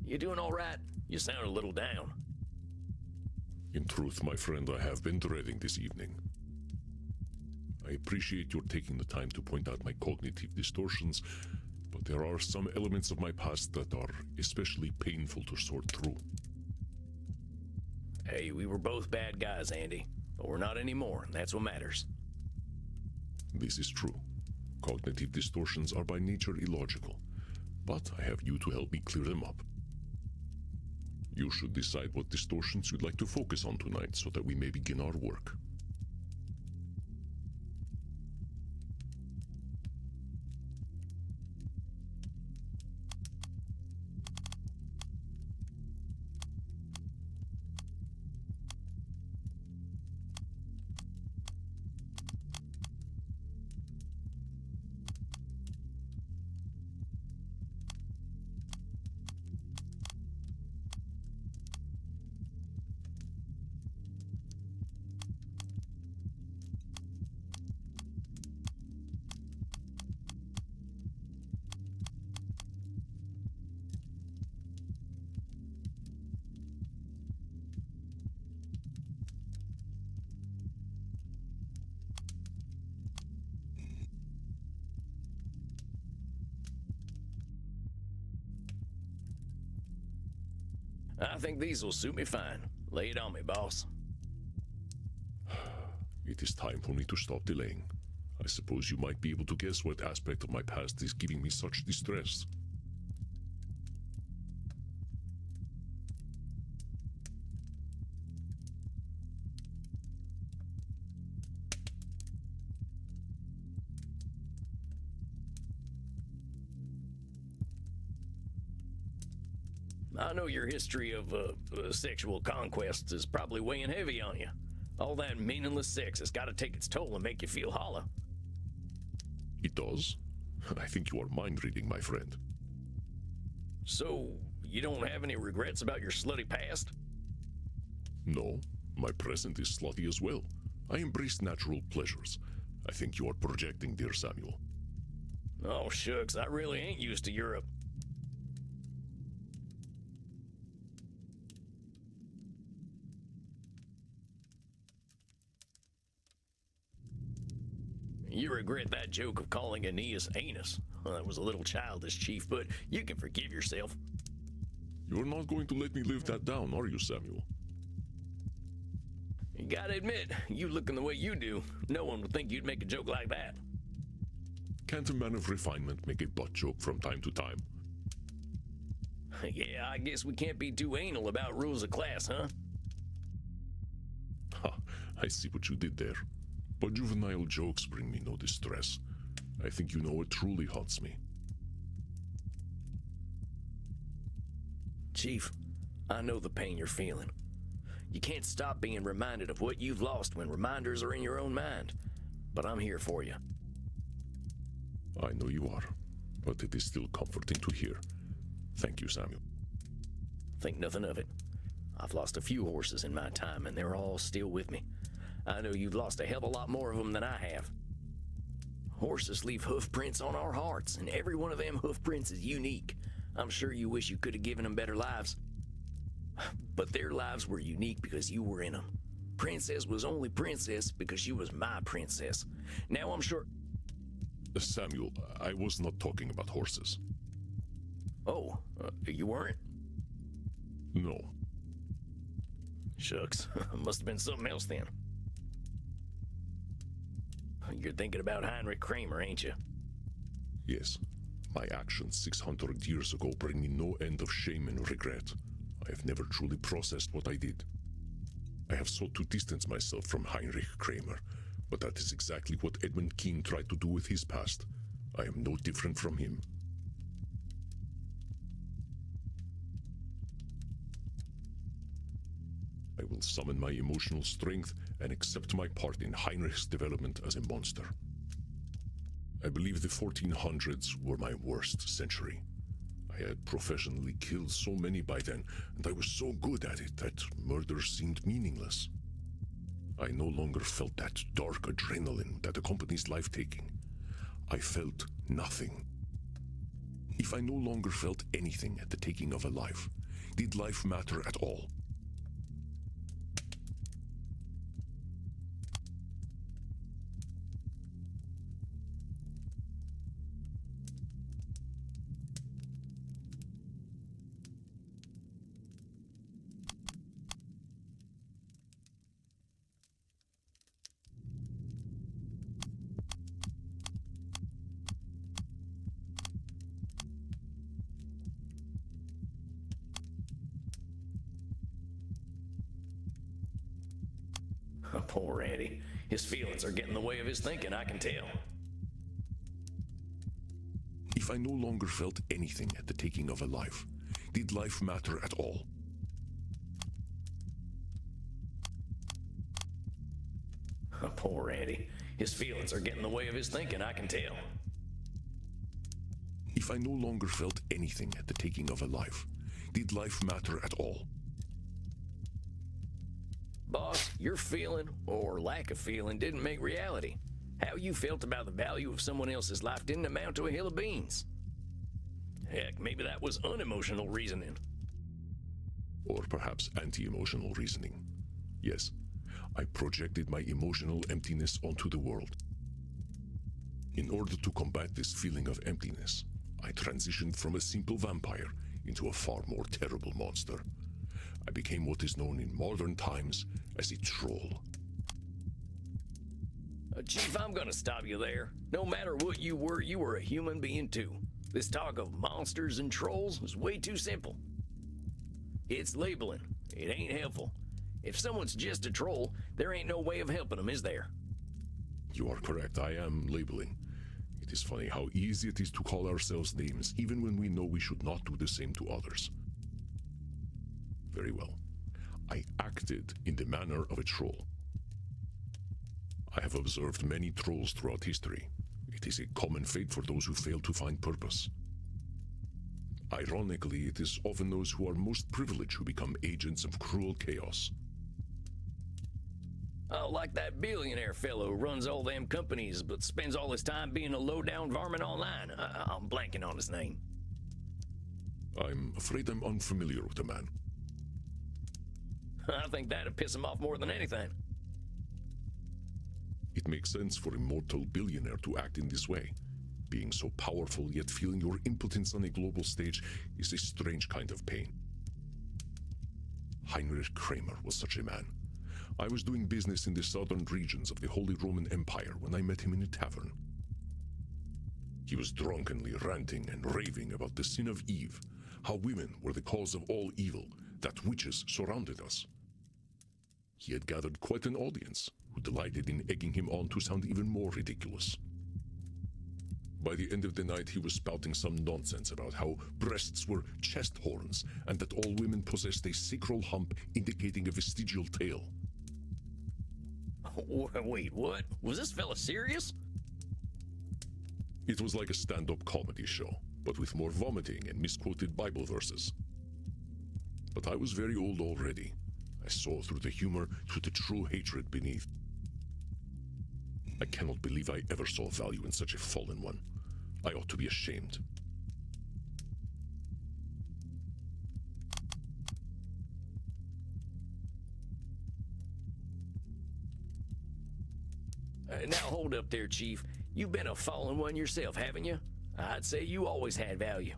You doing all right? You sound a little down. In truth, my friend, I have been dreading this evening. I appreciate your taking the time to point out my cognitive distortions, but there are some elements of my past that are especially painful to sort through. Hey, we were both bad guys, Andy. But we're not anymore, and that's what matters. This is true. Cognitive distortions are by nature illogical, but I have you to help me clear them up. You should decide what distortions you'd like to focus on tonight so that we may begin our work. I think these will suit me fine. Lay it on me, boss. It is time for me to stop delaying. I suppose you might be able to guess what aspect of my past is giving me such distress. I know your history of sexual conquests is probably weighing heavy on you. All that meaningless sex has got to take its toll and make you feel hollow. It does? I think you are mind-reading, my friend. So, you don't have any regrets about your slutty past? No, my present is slutty as well. I embrace natural pleasures. I think you are projecting, dear Samuel. Oh, shucks, I really ain't used to Europe. You regret that joke of calling Aeneas anus. Well, that was a little childish, Chief, but you can forgive yourself. You're not going to let me live that down, are you, Samuel? You gotta admit, you looking the way you do, no one would think you'd make a joke like that. Can't a man of refinement make a butt joke from time to time? Yeah, I guess we can't be too anal about rules of class, huh? Ha, I see what you did there. But juvenile jokes bring me no distress. I think you know what truly haunts me. Chief, I know the pain you're feeling. You can't stop being reminded of what you've lost when reminders are in your own mind. But I'm here for you. I know you are, but it is still comforting to hear. Thank you, Samuel. Think nothing of it. I've lost a few horses in my time, and they're all still with me. I know you've lost a hell of a lot more of them than I have. Horses leave hoof prints on our hearts, and every one of them hoof prints is unique. I'm sure you wish you could have given them better lives. But their lives were unique because you were in them. Princess was only princess because she was my princess. Now I'm sure... Samuel, I was not talking about horses. Oh, you weren't? No. Shucks, must have been something else then. You're thinking about Heinrich Kramer, ain't you? Yes. My actions 600 years ago bring me no end of shame and regret. I have never truly processed what I did. I have sought to distance myself from Heinrich Kramer, but that is exactly what Edmund Keane tried to do with his past. I am no different from him. I will summon my emotional strength and accept my part in Heinrich's development as a monster. I believe the 1400s were my worst century. I had professionally killed so many by then, and I was so good at it that murder seemed meaningless. I no longer felt that dark adrenaline that accompanies life-taking. I felt nothing. If I no longer felt anything at the taking of a life, did life matter at all? Poor Andy. His feelings are getting in the way of his thinking, I can tell. If I no longer felt anything at the taking of a life, did life matter at all? Poor Andy. His feelings are getting in the way of his thinking, I can tell. If I no longer felt anything at the taking of a life, did life matter at all? Boss, your feeling, or lack of feeling, didn't make reality. How you felt about the value of someone else's life didn't amount to a hill of beans. Heck, maybe that was unemotional reasoning. Or perhaps anti-emotional reasoning. Yes, I projected my emotional emptiness onto the world. In order to combat this feeling of emptiness, I transitioned from a simple vampire into a far more terrible monster. I became what is known in modern times as a troll. Chief, I'm gonna stop you there. No matter what you were a human being too. This talk of monsters and trolls is way too simple. It's labeling. It ain't helpful. If someone's just a troll, there ain't no way of helping them, is there? You are correct, I am labeling. It is funny how easy it is to call ourselves names, even when we know we should not do the same to others. Very well. I acted in the manner of a troll. I have observed many trolls throughout history. It is a common fate for those who fail to find purpose. Ironically, it is often those who are most privileged who become agents of cruel chaos. Oh, like that billionaire fellow who runs all them companies but spends all his time being a low-down varmint online. I'm blanking on his name. I'm afraid I'm unfamiliar with the man. I think that'd piss him off more than anything. It makes sense for a mortal billionaire to act in this way. Being so powerful yet feeling your impotence on a global stage is a strange kind of pain. Heinrich Kramer was such a man. I was doing business in the southern regions of the Holy Roman Empire when I met him in a tavern. He was drunkenly ranting and raving about the sin of Eve, how women were the cause of all evil, that witches surrounded us. He had gathered quite an audience, who delighted in egging him on to sound even more ridiculous. By the end of the night, he was spouting some nonsense about how breasts were chest horns and that all women possessed a sacral hump indicating a vestigial tail. Wait, what? Was this fella serious? It was like a stand-up comedy show, but with more vomiting and misquoted Bible verses. But I was very old already. I saw through the humor to the true hatred beneath. I cannot believe I ever saw value in such a fallen one. I ought to be ashamed. Now hold up there, Chief. You've been a fallen one yourself, haven't you? I'd say you always had value.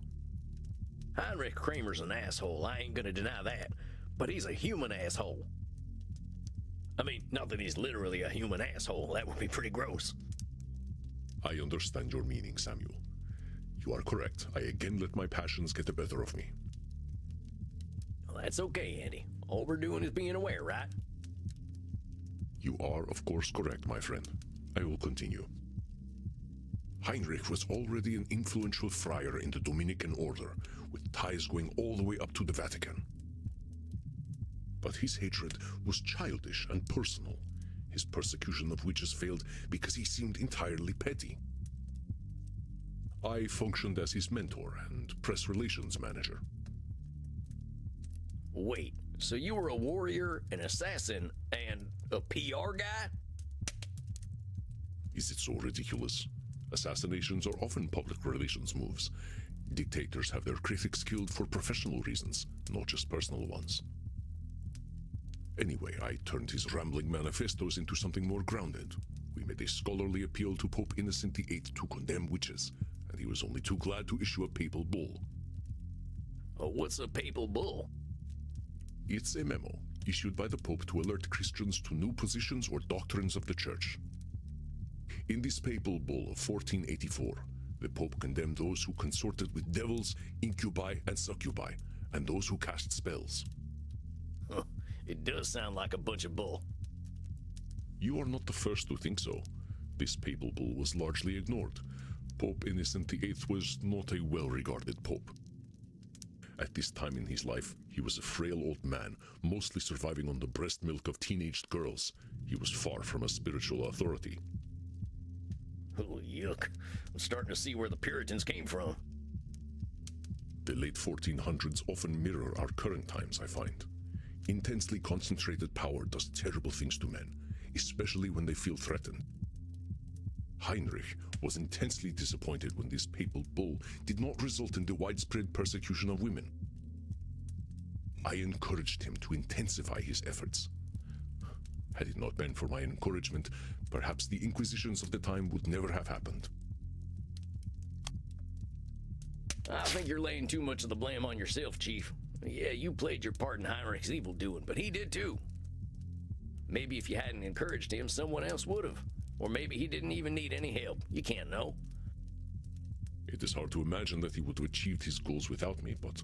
Heinrich Kramer's an asshole, I ain't gonna deny that. But he's a human asshole. I mean, not that he's literally a human asshole. That would be pretty gross. I understand your meaning, Samuel. You are correct. I again let my passions get the better of me. Well, that's okay, Andy. All we're doing is being aware, right? You are, of course, correct, my friend. I will continue. Heinrich was already an influential friar in the Dominican order, with ties going all the way up to the Vatican. But his hatred was childish and personal. His persecution of witches failed because he seemed entirely petty. I functioned as his mentor and press relations manager. Wait, so you were a warrior, an assassin, and a PR guy? Is it so ridiculous? Assassinations are often public relations moves. Dictators have their critics killed for professional reasons, not just personal ones. Anyway, I turned his rambling manifestos into something more grounded. We made a scholarly appeal to Pope Innocent VIII to condemn witches, and he was only too glad to issue a papal bull. What's a papal bull? It's a memo issued by the Pope to alert Christians to new positions or doctrines of the Church. In this papal bull of 1484, the Pope condemned those who consorted with devils, incubi, and succubi, and those who cast spells. Huh, it does sound like a bunch of bull. You are not the first to think so. This papal bull was largely ignored. Pope Innocent VIII was not a well-regarded pope. At this time in his life, he was a frail old man, mostly surviving on the breast milk of teenaged girls. He was far from a spiritual authority. Oh, yuck. I'm starting to see where the Puritans came from. The late 1400s often mirror our current times, I find. Intensely concentrated power does terrible things to men, especially when they feel threatened. Heinrich was intensely disappointed when this papal bull did not result in the widespread persecution of women. I encouraged him to intensify his efforts. Had it not been for my encouragement, perhaps the Inquisitions of the time would never have happened. I think you're laying too much of the blame on yourself, Chief. Yeah, you played your part in Heinrich's evildoing, but he did too. Maybe if you hadn't encouraged him, someone else would have. Or maybe he didn't even need any help. You can't know. It is hard to imagine that he would have achieved his goals without me, but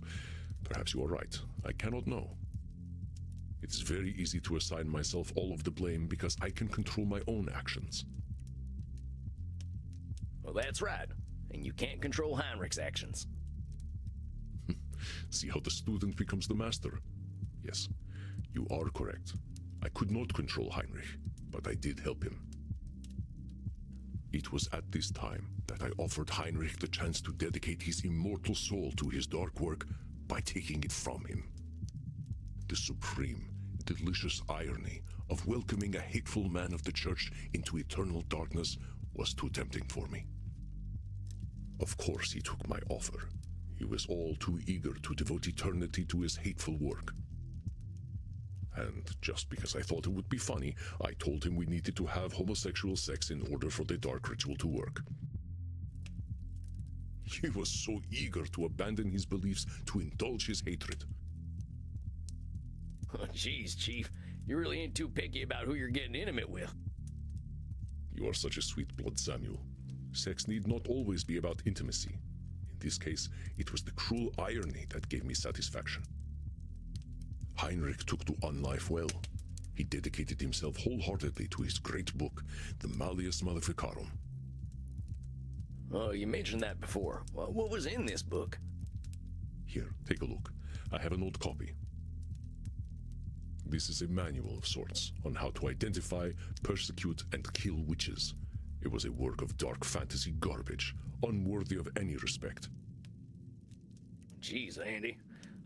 perhaps you are right. I cannot know. It is very easy to assign myself all of the blame because I can control my own actions. Well, that's right. And you can't control Heinrich's actions. See how the student becomes the master? Yes, you are correct. I could not control Heinrich, but I did help him. It was at this time that I offered Heinrich the chance to dedicate his immortal soul to his dark work by taking it from him. The supreme, delicious irony of welcoming a hateful man of the Church into eternal darkness was too tempting for me. Of course he took my offer. He was all too eager to devote eternity to his hateful work. And just because I thought it would be funny, I told him we needed to have homosexual sex in order for the dark ritual to work. He was so eager to abandon his beliefs to indulge his hatred. Oh, jeez, Chief. You really ain't too picky about who you're getting intimate with. You are such a sweet blood, Samuel. Sex need not always be about intimacy. In this case, it was the cruel irony that gave me satisfaction. Heinrich took to unlife well. He dedicated himself wholeheartedly to his great book, the Malleus Maleficarum. Oh, you mentioned that before. Well, what was in this book? Here, take a look. I have an old copy. This is a manual of sorts on how to identify, persecute, and kill witches. It was a work of dark fantasy garbage, unworthy of any respect. Jeez, Andy.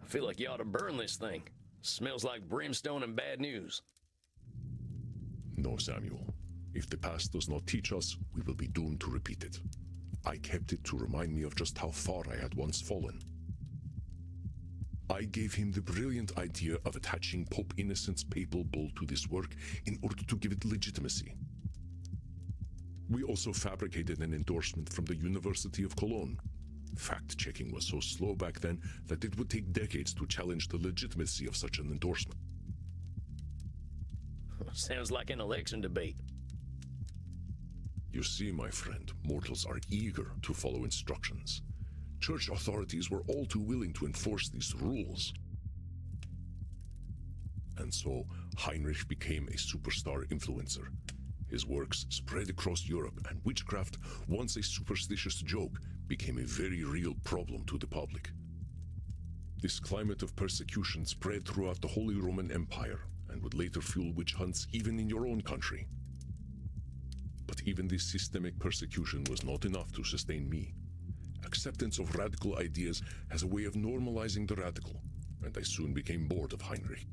I feel like you ought to burn this thing. Smells like brimstone and bad news. No, Samuel. If the past does not teach us, we will be doomed to repeat it. I kept it to remind me of just how far I had once fallen. I gave him the brilliant idea of attaching Pope Innocent's papal bull to this work in order to give it legitimacy. We also fabricated an endorsement from the University of Cologne. Fact-checking was so slow back then that it would take decades to challenge the legitimacy of such an endorsement. Sounds like an election debate. You see, my friend, mortals are eager to follow instructions. Church authorities were all too willing to enforce these rules. And so, Heinrich became a superstar influencer. His works spread across Europe, and witchcraft, once a superstitious joke, became a very real problem to the public. This climate of persecution spread throughout the Holy Roman Empire, and would later fuel witch hunts even in your own country. But even this systemic persecution was not enough to sustain me. Acceptance of radical ideas has a way of normalizing the radical, and I soon became bored of Heinrich.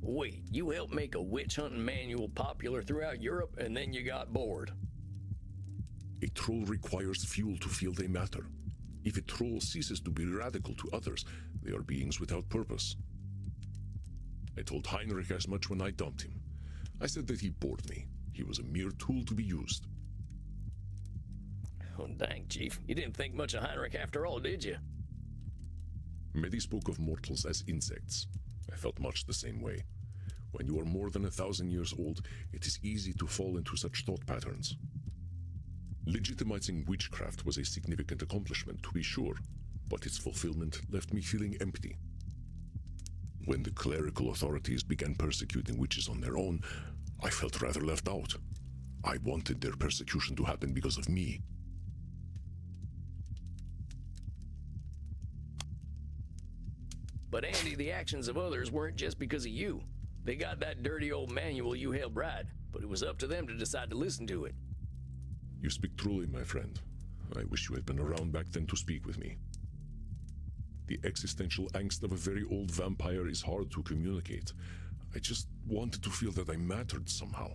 Wait, you helped make a witch hunting manual popular throughout Europe, and then you got bored. A troll requires fuel to feel they matter. If a troll ceases to be radical to others, they are beings without purpose. I told Heinrich as much when I dumped him. I said that he bored me. He was a mere tool to be used. Oh, dang, Chief. You didn't think much of Heinrich after all, did you? Many spoke of mortals as insects. I felt much the same way. When you are more than 1,000 years old, it is easy to fall into such thought patterns. Legitimizing witchcraft was a significant accomplishment, to be sure, but its fulfillment left me feeling empty. When the clerical authorities began persecuting witches on their own, I felt rather left out. I wanted their persecution to happen because of me. But Andy, the actions of others weren't just because of you. They got that dirty old manual you held right, but it was up to them to decide to listen to it. You speak truly, my friend. I wish you had been around back then to speak with me. The existential angst of a very old vampire is hard to communicate. I just wanted to feel that I mattered somehow.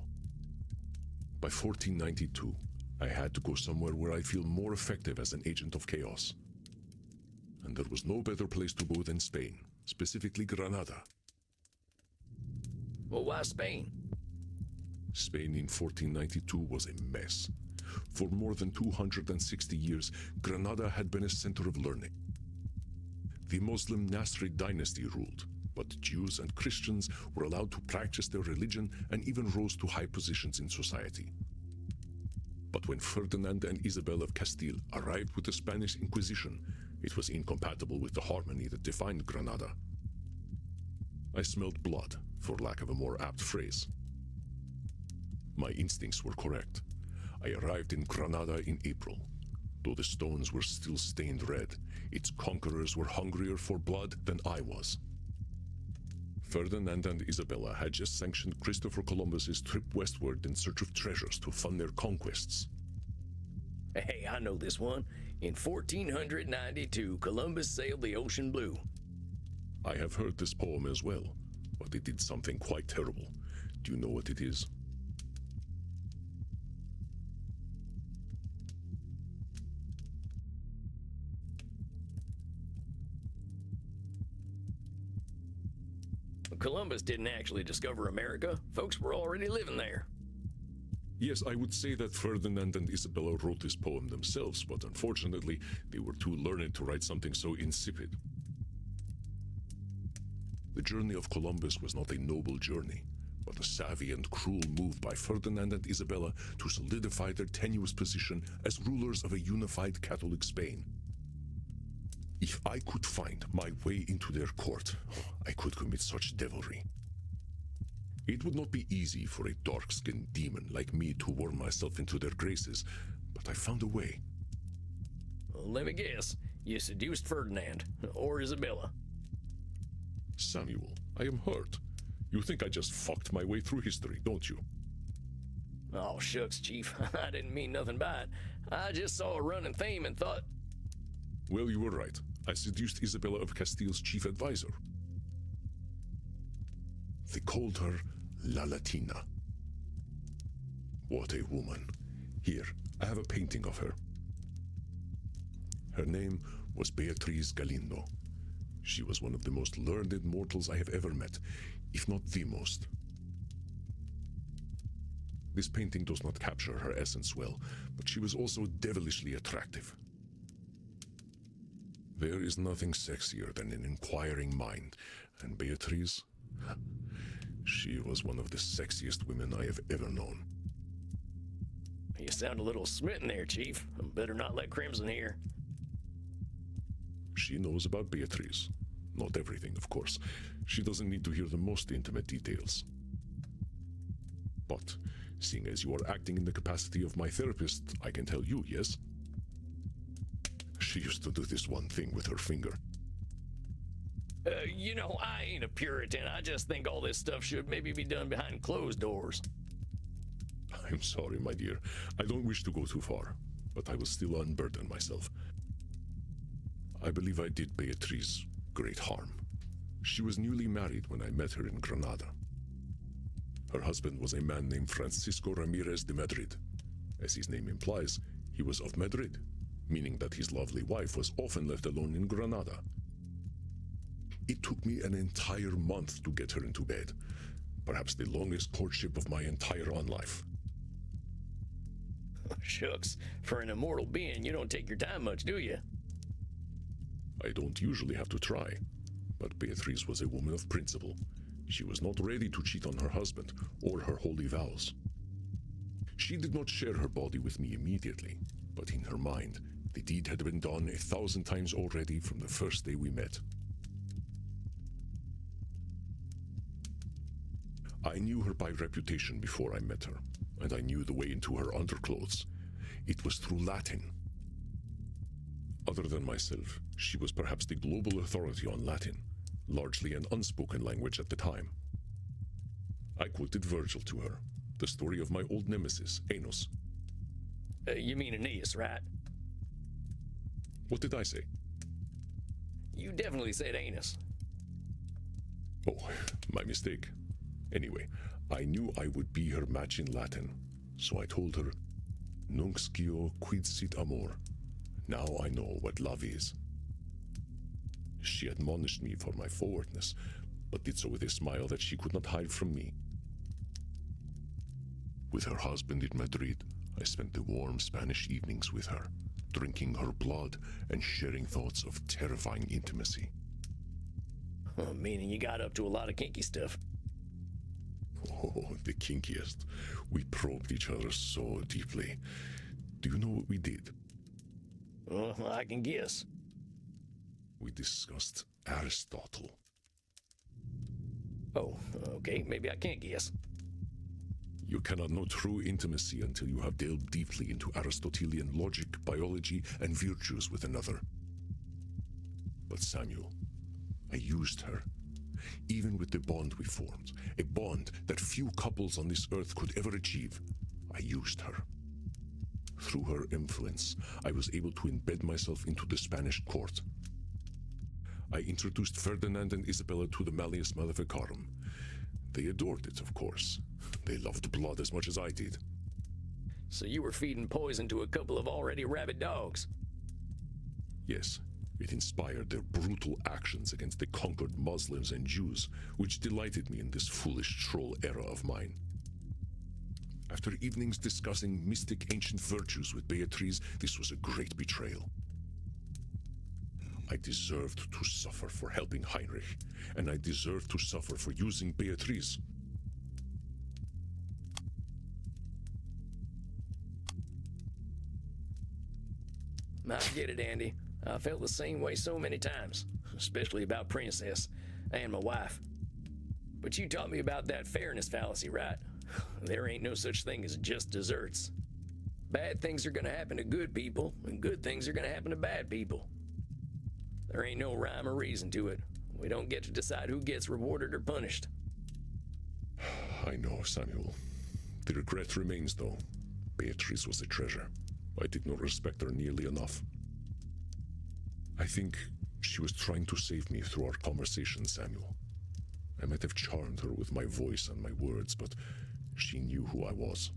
By 1492, I had to go somewhere where I'd feel more effective as an agent of chaos. And there was no better place to go than Spain, specifically Granada. Well, why Spain? Spain in 1492 was a mess. For more than 260 years, Granada had been a center of learning. The Muslim Nasrid dynasty ruled, but Jews and Christians were allowed to practice their religion and even rose to high positions in society. But when Ferdinand and Isabel of Castile arrived with the Spanish Inquisition, it was incompatible with the harmony that defined Granada. I smelled blood, for lack of a more apt phrase. My instincts were correct. I arrived in Granada in April. Though the stones were still stained red, its conquerors were hungrier for blood than I was. Ferdinand and Isabella had just sanctioned Christopher Columbus's trip westward in search of treasures to fund their conquests. Hey, I know this one. In 1492, Columbus sailed the ocean blue. I have heard this poem as well, but it did something quite terrible. Do you know what it is? Columbus didn't actually discover America. Folks were already living there. Yes, I would say that Ferdinand and Isabella wrote this poem themselves, but unfortunately, they were too learned to write something so insipid. The journey of Columbus was not a noble journey, but a savvy and cruel move by Ferdinand and Isabella to solidify their tenuous position as rulers of a unified Catholic Spain. If I could find my way into their court, I could commit such devilry. It would not be easy for a dark-skinned demon like me to worm myself into their graces, but I found a way. Well, let me guess. You seduced Ferdinand, or Isabella. Samuel, I am hurt. You think I just fucked my way through history, don't you? Oh, shucks, Chief. I didn't mean nothing by it. I just saw a running theme and thought... Well, you were right. I seduced Isabella of Castile's chief advisor. They called her La Latina. What a woman. Here, I have a painting of her. Her name was Beatriz Galindo. She was one of the most learned mortals I have ever met, if not the most. This painting does not capture her essence well, but she was also devilishly attractive. There is nothing sexier than an inquiring mind, and Beatriz, she was one of the sexiest women I have ever known. You sound a little smitten there, Chief. Better not let Crimson hear. She knows about Beatriz. Not everything, of course. She doesn't need to hear the most intimate details. But, seeing as you are acting in the capacity of my therapist, I can tell you, yes? She used to do this one thing with her finger. You know, I ain't a Puritan. I just think all this stuff should maybe be done behind closed doors. I'm sorry, my dear. I don't wish to go too far, but I will still unburden myself. I believe I did Beatriz great harm. She was newly married when I met her in Granada. Her husband was a man named Francisco Ramirez de Madrid. As his name implies, he was of Madrid, meaning that his lovely wife was often left alone in Granada. It took me an entire month to get her into bed, perhaps the longest courtship of my entire on life. Shucks, for an immortal being, you don't take your time much, do you? I don't usually have to try, but Beatriz was a woman of principle. She was not ready to cheat on her husband or her holy vows. She did not share her body with me immediately, but in her mind, the deed had been done 1,000 times already from the first day we met. I knew her by reputation before I met her, and I knew the way into her underclothes. It was through Latin. Other than myself, she was perhaps the global authority on Latin, largely an unspoken language at the time. I quoted Virgil to her, the story of my old nemesis, Aeneas. You mean Aeneas, right? What did I say? You definitely said Aeneas. Oh, my mistake. Anyway, I knew I would be her match in Latin, so I told her, Nunc scio quid sit amor. Now I know what love is. She admonished me for my forwardness, but did so with a smile that she could not hide from me. With her husband in Madrid, I spent the warm Spanish evenings with her, drinking her blood and sharing thoughts of terrifying intimacy. Meaning you got up to a lot of kinky stuff. Oh, the kinkiest. We probed each other so deeply. Do you know what we did? Well, I can guess. We discussed Aristotle. Oh, okay, maybe I can't guess. You cannot know true intimacy until you have delved deeply into Aristotelian logic, biology, and virtues with another. But Samuel, I used her. Even with the bond we formed, a bond that few couples on this earth could ever achieve, I used her. Through her influence, I was able to embed myself into the Spanish court. I introduced Ferdinand and Isabella to the Malleus Maleficarum. They adored it, of course. They loved blood as much as I did. So you were feeding poison to a couple of already rabid dogs? Yes, it inspired their brutal actions against the conquered Muslims and Jews, which delighted me in this foolish troll era of mine. After evenings discussing mystic ancient virtues with Beatriz, this was a great betrayal. I deserved to suffer for helping Heinrich, and I deserved to suffer for using Beatriz. I get it, Andy. I felt the same way so many times, especially about Princess and my wife. But you taught me about that fairness fallacy, right? There ain't no such thing as just desserts. Bad things are gonna happen to good people, and good things are gonna happen to bad people. There ain't no rhyme or reason to it. We don't get to decide who gets rewarded or punished. I know, Samuel. The regret remains, though. Beatrice was a treasure. I did not respect her nearly enough. I think she was trying to save me through our conversation, Samuel. I might have charmed her with my voice and my words, but she knew who I was.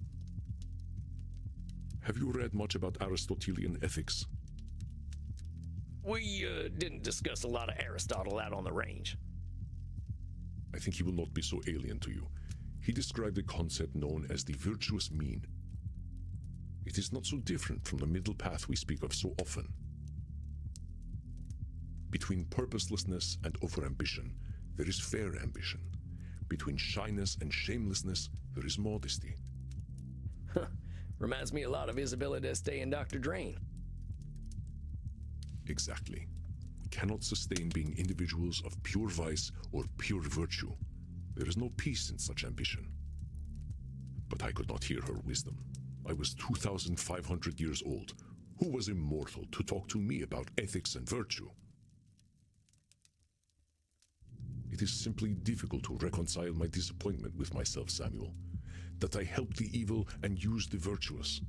Have you read much about Aristotelian ethics? We didn't discuss a lot of Aristotle out on the range. I think he will not be so alien to you. He described a concept known as the virtuous mean. It is not so different from the middle path we speak of so often. Between purposelessness and overambition, there is fair ambition. Between shyness and shamelessness, there is modesty. Reminds me a lot of Isabella d'Este and Dr. Drain. Exactly. We cannot sustain being individuals of pure vice or pure virtue. There is no peace in such ambition. But I could not hear her wisdom. I was 2,500 years old. Who was immortal to talk to me about ethics and virtue? It is simply difficult to reconcile my disappointment with myself, Samuel. That I helped the evil and used the virtuous.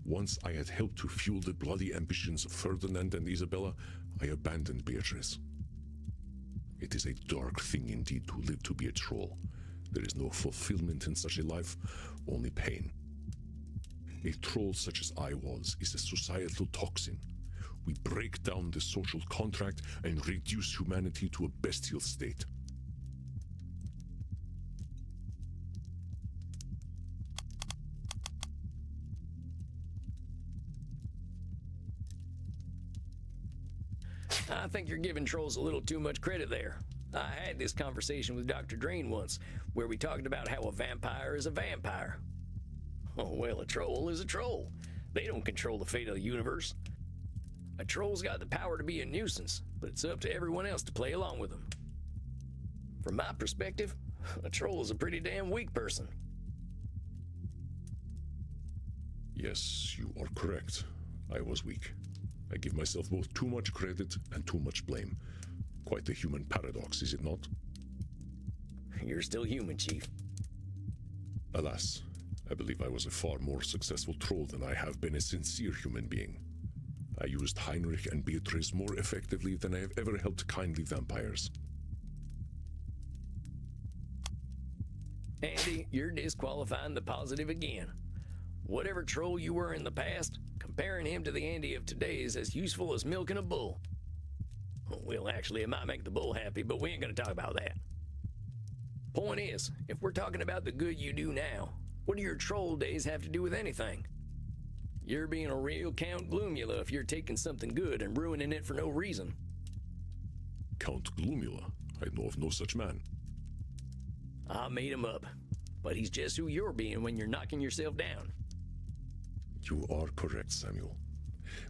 Once I had helped to fuel the bloody ambitions of Ferdinand and Isabella, I abandoned Beatrice. It is a dark thing indeed to live to be a troll. There is no fulfillment in such a life, only pain. A troll such as I was is a societal toxin. We break down the social contract and reduce humanity to a bestial state. I think you're giving trolls a little too much credit there. I had this conversation with Dr. Drain once, where we talked about how a vampire is a vampire. Oh, well, a troll is a troll. They don't control the fate of the universe. A troll's got the power to be a nuisance, but it's up to everyone else to play along with them. From my perspective, a troll is a pretty damn weak person. Yes, you are correct. I was weak. I give myself both too much credit and too much blame. Quite a human paradox, is it not? You're still human, Chief. Alas, I believe I was a far more successful troll than I have been a sincere human being. I used Heinrich and Beatrice more effectively than I have ever helped kindly vampires. Andy, you're disqualifying the positive again. Whatever troll you were in the past, comparing him to the Andy of today is as useful as milking a bull. Well, actually, it might make the bull happy, but we ain't gonna talk about that. Point is, if we're talking about the good you do now, what do your troll days have to do with anything? You're being a real Count Gloomula if you're taking something good and ruining it for no reason. Count Gloomula? I know of no such man. I made him up, but he's just who you're being when you're knocking yourself down. You are correct, Samuel.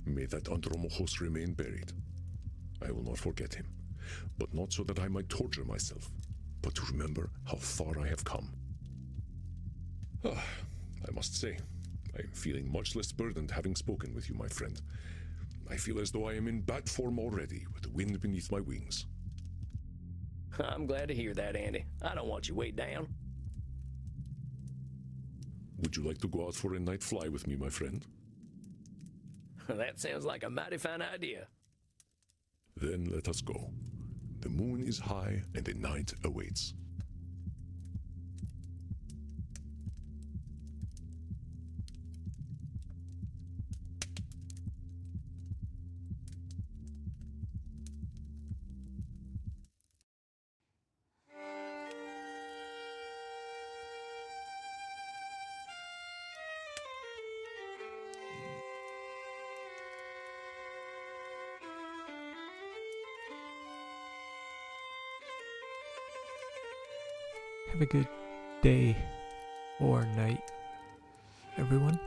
May that Andromachos remain buried. I will not forget him, but not so that I might torture myself, but to remember how far I have come. I must say, I am feeling much less burdened having spoken with you, my friend. I feel as though I am in bat form already, with the wind beneath my wings. I'm glad to hear that, Andy. I don't want you weighed down. Would you like to go out for a night fly with me, my friend? That sounds like a mighty fine idea. Then let us go. The moon is high and the night awaits. Have a good day or night, everyone.